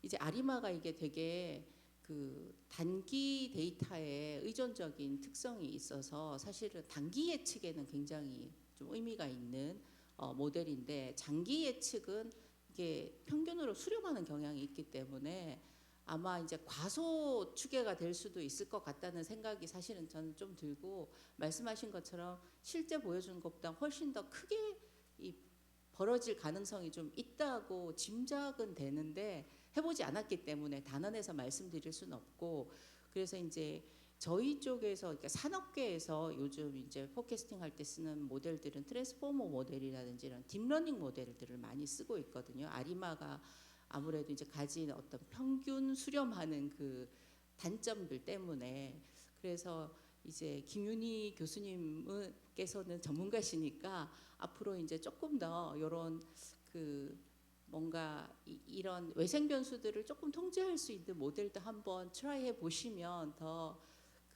이제 아리마가 이게 되게 그 단기 데이터에 의존적인 특성이 있어서 사실은 단기 예측에는 굉장히 좀 의미가 있는 모델인데 장기 예측은 이게 평균으로 수렴하는 경향이 있기 때문에 아마 이제 과소 추계가 될 수도 있을 것 같다는 생각이 사실은 저는 좀 들고, 말씀하신 것처럼 실제 보여주는 것보다 훨씬 더 크게 이 벌어질 가능성이 좀 있다고 짐작은 되는데 해보지 않았기 때문에 단언해서 말씀드릴 수는 없고, 그래서 이제 저희 쪽에서, 그러니까 산업계에서 요즘 이제 포캐스팅 할 때 쓰는 모델들은 트랜스포머 모델이라든지 이런 딥러닝 모델들을 많이 쓰고 있거든요. 아리마가 아무래도 이제 가진 어떤 평균 수렴하는 그 단점들 때문에. 그래서 이제 김윤희 교수님께서는 전문가시니까 앞으로 이제 조금 더 이런 그 뭔가 이런 외생 변수들을 조금 통제할 수 있는 모델도 한번 트라이해 보시면 더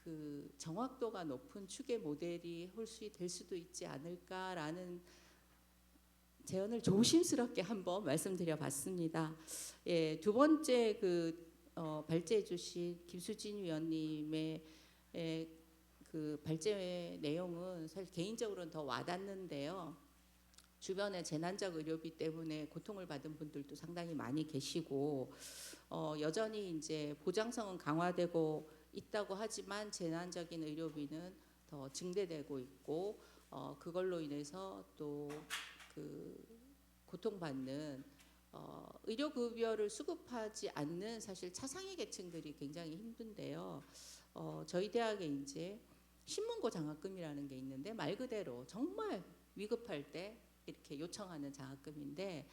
그 정확도가 높은 추계 모델이 홀수 될 수도 있지 않을까라는 제언을 조심스럽게 한번 말씀드려봤습니다. 예, 두 번째 발제해주신 김수진 위원님의 그 발제 내용은 사실 개인적으로는 더 와닿는데요. 주변에 재난적 의료비 때문에 고통을 받은 분들도 상당히 많이 계시고, 여전히 이제 보장성은 강화되고 있다고 하지만 재난적인 의료비는 더 증대되고 있고, 그걸로 인해서 또 그 고통받는 의료급여를 수급하지 않는 사실 차상위 계층들이 굉장히 힘든데요. 저희 대학에 이제 신문고 장학금이라는 게 있는데 말 그대로 정말 위급할 때 이렇게 요청하는 장학금인데,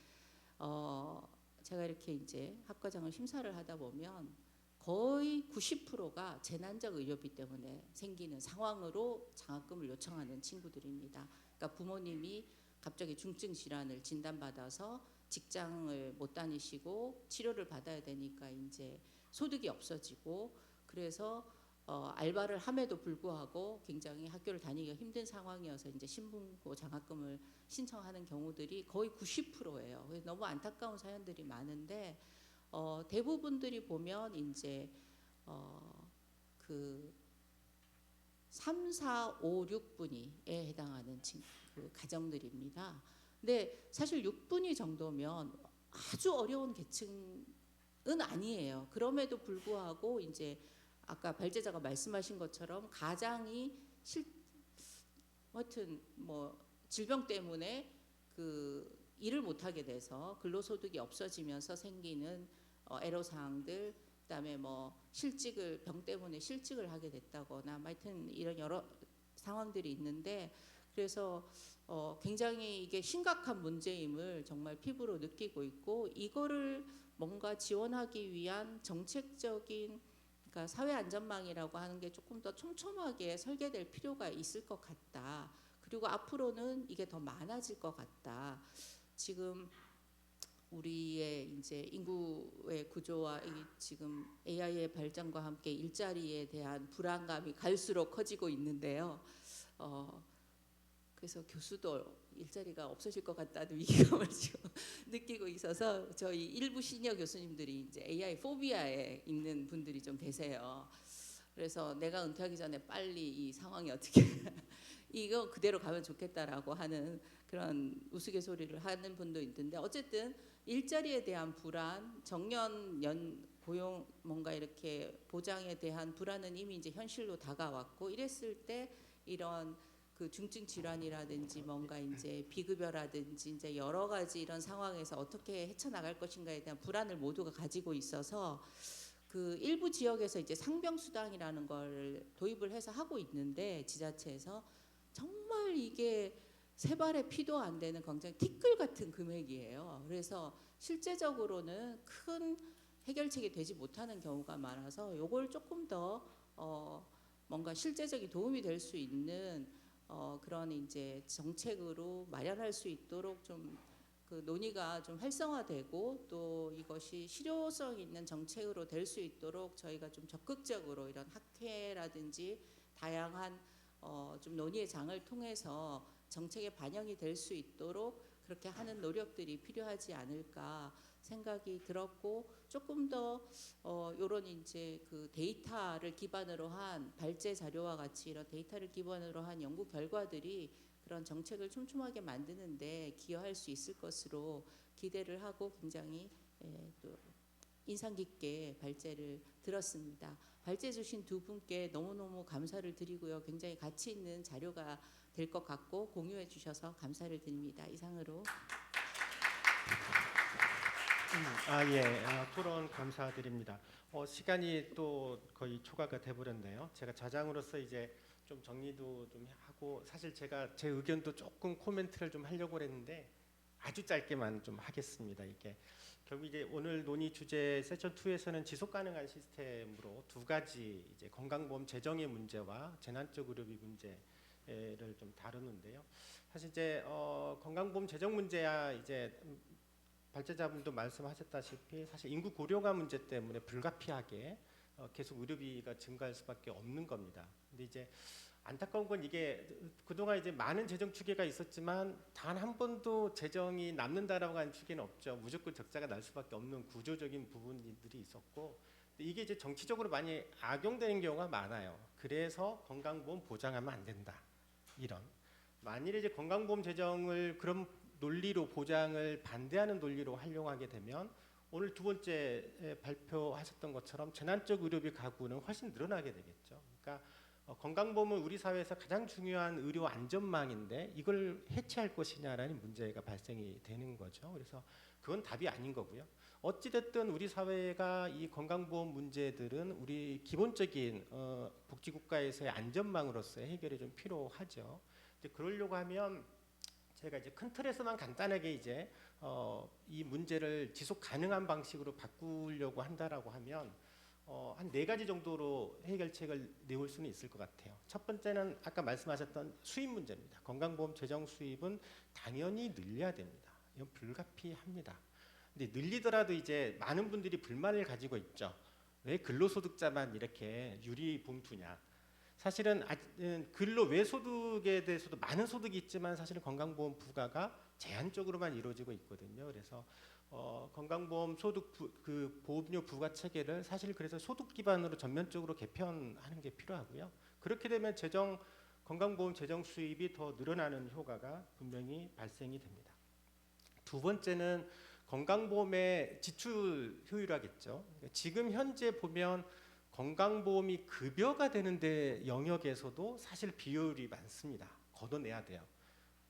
제가 이렇게 이제 학과장을 심사를 하다 보면 거의 90%가 재난적 의료비 때문에 생기는 상황으로 장학금을 요청하는 친구들입니다. 그러니까 부모님이 갑자기 중증 질환을 진단받아서 직장을 못 다니시고 치료를 받아야 되니까 이제 소득이 없어지고, 그래서 알바를 함에도 불구하고 굉장히 학교를 다니기가 힘든 상황이어서 이제 신분고 장학금을 신청하는 경우들이 거의 90%예요. 그래서 너무 안타까운 사연들이 많은데, 대부분들이 보면 이제 그 3, 4, 5, 6분위에 해당하는 그 가정들입니다. 근데 사실 6분위 정도면 아주 어려운 계층은 아니에요. 그럼에도 불구하고 이제 아까 발제자가 말씀하신 것처럼 가장이 하여튼 뭐 질병 때문에 그 일을 못하게 돼서 근로소득이 없어지면서 생기는 애로사항들, 그다음에 뭐 병 때문에 실직을 하게 됐다거나 하여튼 이런 여러 상황들이 있는데, 그래서 굉장히 이게 심각한 문제임을 정말 피부로 느끼고 있고, 이거를 뭔가 지원하기 위한 정책적인, 그러니까 사회안전망이라고 하는 게 조금 더 촘촘하게 설계될 필요가 있을 것 같다. 그리고 앞으로는 이게 더 많아질 것 같다. 지금 우리의 이제 인구의 구조와 이 지금 AI의 발전과 함께 일자리에 대한 불안감이 갈수록 커지고 있는데요. 그래서 교수도 일자리가 없어질 것 같다는 위기감을 지금 느끼고 있어서 저희 일부 시니어 교수님들이 이제 AI 포비아에 있는 분들이 좀 계세요. 그래서 내가 은퇴하기 전에 빨리 이 상황이 어떻게 이거 그대로 가면 좋겠다라고 하는 그런 우스갯소리를 하는 분도 있는데, 어쨌든 일자리에 대한 불안, 정년 고용 뭔가 이렇게 보장에 대한 불안은 이미 이제 현실로 다가왔고, 이랬을 때 이런 그 중증 질환이라든지 뭔가 이제 비급여라든지 이제 여러 가지 이런 상황에서 어떻게 헤쳐나갈 것인가에 대한 불안을 모두가 가지고 있어서 그 일부 지역에서 이제 상병수당이라는 걸 도입을 해서 하고 있는데, 지자체에서 정말 이게 세 발의 피도 안 되는 굉장히 티끌 같은 금액이에요. 그래서 실제적으로는 큰 해결책이 되지 못하는 경우가 많아서 이걸 조금 더 뭔가 실제적인 도움이 될 수 있는 그런 이제 정책으로 마련할 수 있도록 좀 그 논의가 좀 활성화되고, 또 이것이 실효성 있는 정책으로 될 수 있도록 저희가 좀 적극적으로 이런 학회라든지 다양한 좀 논의의 장을 통해서 정책에 반영이 될 수 있도록 그렇게 하는 노력들이 필요하지 않을까 생각이 들었고, 조금 더 이런 이제 그 데이터를 기반으로 한 발제 자료와 같이 이런 데이터를 기반으로 한 연구 결과들이 그런 정책을 촘촘하게 만드는데 기여할 수 있을 것으로 기대를 하고 굉장히 또 인상 깊게 발제를 들었습니다. 발제 주신 두 분께 너무너무 감사를 드리고요. 굉장히 가치 있는 자료가 될 것 같고 공유해 주셔서 감사를 드립니다. 이상으로. 예, 토론 감사드립니다. 시간이 또 거의 초과가 돼버렸네요. 제가 좌장으로서 이제 좀 정리도 좀 하고 사실 제가 제 의견도 조금 코멘트를 좀 하려고 했는데 아주 짧게만 좀 하겠습니다. 이게 결국 이제 오늘 논의 주제 세션 2에서는 지속 가능한 시스템으로 두 가지 이제 건강보험 재정의 문제와 재난적 의료비 문제를 좀 다루는데요. 사실 이제 건강보험 재정 문제야 이제 발제자분도 말씀하셨다시피 사실 인구 고령화 문제 때문에 불가피하게 계속 의료비가 증가할 수밖에 없는 겁니다. 근데 이제 안타까운 건 이게 그동안 이제 많은 재정 추계가 있었지만 단 한 번도 재정이 남는다라고 하는 추계는 없죠. 무조건 적자가 날 수밖에 없는 구조적인 부분들이 있었고 이게 이제 정치적으로 많이 악용되는 경우가 많아요. 그래서 건강보험 보장하면 안 된다. 이런 만일에 이제 건강보험 재정을 그런 논리로 보장을 반대하는 논리로 활용하게 되면 오늘 두 번째 발표하셨던 것처럼 재난적 의료비 가구는 훨씬 늘어나게 되겠죠. 그러니까 건강보험은 우리 사회에서 가장 중요한 의료 안전망인데 이걸 해체할 것이냐라는 문제가 발생이 되는 거죠. 그래서 그건 답이 아닌 거고요. 어찌됐든 우리 사회가 이 건강보험 문제들은 우리 기본적인 복지국가에서의 안전망으로서의 해결이 좀 필요하죠. 이제 그러려고 하면 제가 이제 큰 틀에서만 간단하게 이제 이 문제를 지속 가능한 방식으로 바꾸려고 한다라고 하면 한 4가지 정도로 해결책을 내올 수는 있을 것 같아요. 첫 번째는 아까 말씀하셨던 수입 문제입니다. 건강보험 재정 수입은 당연히 늘려야 됩니다. 이건 불가피합니다. 근데 늘리더라도 이제 많은 분들이 불만을 가지고 있죠. 왜 근로소득자만 이렇게 유리봉투냐? 사실은 근로 외소득에 대해서도 많은 소득이 있지만 사실은 건강보험 부과가 제한적으로만 이루어지고 있거든요. 그래서 건강보험 소득 그 보험료 부과 체계를 사실 그래서 소득 기반으로 전면적으로 개편하는 게 필요하고요. 그렇게 되면 건강보험 재정 수입이 더 늘어나는 효과가 분명히 발생이 됩니다. 두 번째는 건강보험의 지출 효율화겠죠. 그러니까 지금 현재 보면 건강보험이 급여가 되는데 영역에서도 사실 비효율이 많습니다. 걷어내야 돼요.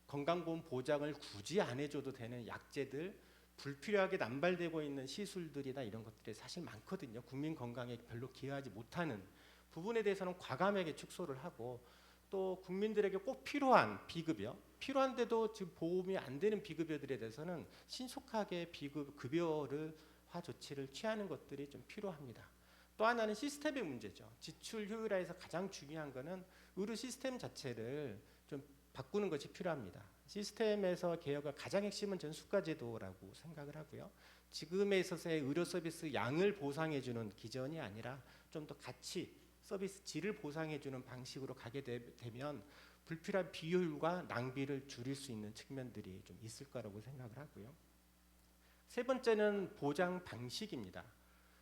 건강보험 보장을 굳이 안 해줘도 되는 약제들, 불필요하게 남발되고 있는 시술들이나 이런 것들이 사실 많거든요. 국민 건강에 별로 기여하지 못하는 부분에 대해서는 과감하게 축소를 하고 또 국민들에게 꼭 필요한 비급여, 필요한데도 지금 보험이 안 되는 비급여들에 대해서는 신속하게 급여화 조치를 취하는 것들이 좀 필요합니다. 또 하나는 시스템의 문제죠. 지출 효율화에서 가장 중요한 것은 의료 시스템 자체를 좀 바꾸는 것이 필요합니다. 시스템에서 개혁의 가장 핵심은 전 수가제도라고 생각을 하고요. 지금에 있어서의 의료 서비스 양을 보상해주는 기전이 아니라 좀 더 가치, 서비스 질을 보상해주는 방식으로 가게 되면 불필요한 비효율과 낭비를 줄일 수 있는 측면들이 좀 있을 거라고 생각을 하고요. 세 번째는 보장 방식입니다.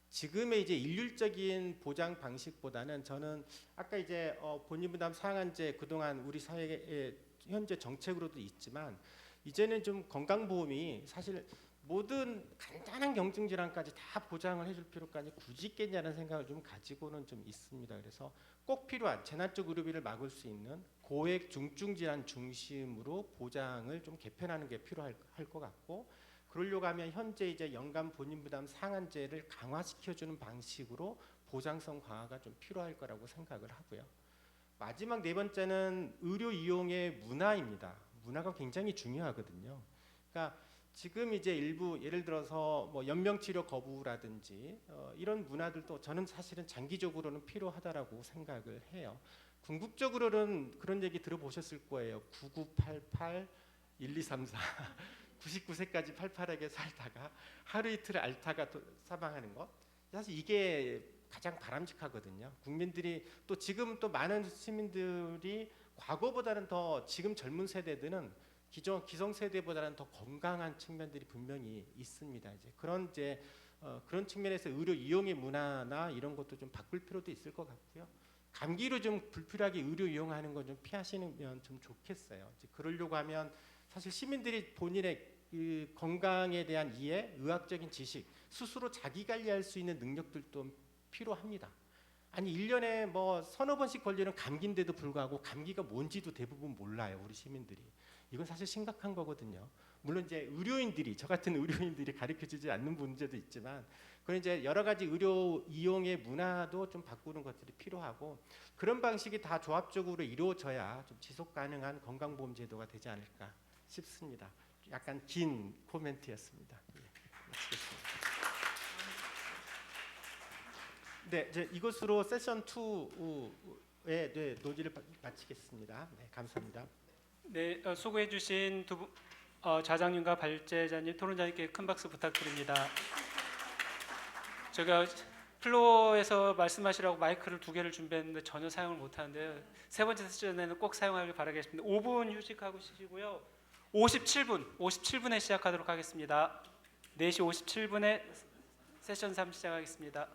지금의 이제 일률적인 보장 방식보다는 저는 아까 이제 본인부담 상한제 그동안 우리 사회의 현재 정책으로도 있지만 이제는 좀 건강보험이 사실 모든 간단한 경증 질환까지 다 보장을 해줄 필요까지 굳이 있겠냐는 생각을 좀 가지고는 좀 있습니다. 그래서 꼭 필요한 재난적 의료비를 막을 수 있는 고액 중증 질환 중심으로 보장을 좀 개편하는 게 필요할 것 같고. 그러려고 하면 현재 이제 연간 본인 부담 상한제를 강화시켜주는 방식으로 보장성 강화가 좀 필요할 거라고 생각을 하고요. 마지막 네 번째는 의료 이용의 문화입니다. 문화가 굉장히 중요하거든요. 그러니까 지금 이제 일부 예를 들어서 뭐 연명치료 거부라든지 이런 문화들도 저는 사실은 장기적으로는 필요하다라고 생각을 해요. 궁극적으로는 그런 얘기 들어보셨을 거예요. 9988 1234 99세까지 팔팔하게 살다가 하루 이틀 앓다가 사망하는 것 사실 이게 가장 바람직하거든요. 국민들이 또 지금 또 많은 시민들이 과거보다는 더 지금 젊은 세대들은 기성 세대보다는 더 건강한 측면들이 분명히 있습니다. 이제 그런 측면에서 의료 이용의 문화나 이런 것도 좀 바꿀 필요도 있을 것 같고요. 감기로 좀 불필요하게 의료 이용하는 건 좀 피하시면 좀 좋겠어요. 이제 그러려고 하면 사실 시민들이 본인의 이 건강에 대한 이해, 의학적인 지식, 스스로 자기 관리할 수 있는 능력들도 필요합니다. 아니 1년에 뭐 서너 번씩 걸리는 감기인데도 불구하고 감기가 뭔지도 대부분 몰라요, 우리 시민들이. 이건 사실 심각한 거거든요. 물론 이제 의료인들이, 저 같은 의료인들이 가르쳐주지 않는 문제도 있지만, 그런 이제 여러 가지 의료 이용의 문화도 좀 바꾸는 것들이 필요하고, 그런 방식이 다 조합적으로 이루어져야 좀 지속 가능한 건강보험 제도가 되지 않을까 싶습니다. 약간 긴 코멘트였습니다. 예, 마치겠습니다. 네, 이제 이것으로 세션 2의 논의를 마치겠습니다. 네, 감사합니다. 네, 수고해주신 두 분, 좌장님과 발제자님, 토론자님께 큰 박수 부탁드립니다. 제가 플로어에서 말씀하시라고 마이크를 2개를 준비했는데 전혀 사용을 못하는데요. 세 번째 세션에는 꼭 사용하길 바라겠습니다. 5분 휴식하고 쉬시고요. 57분에 시작하도록 하겠습니다. 4시 57분에 세션 3 시작하겠습니다.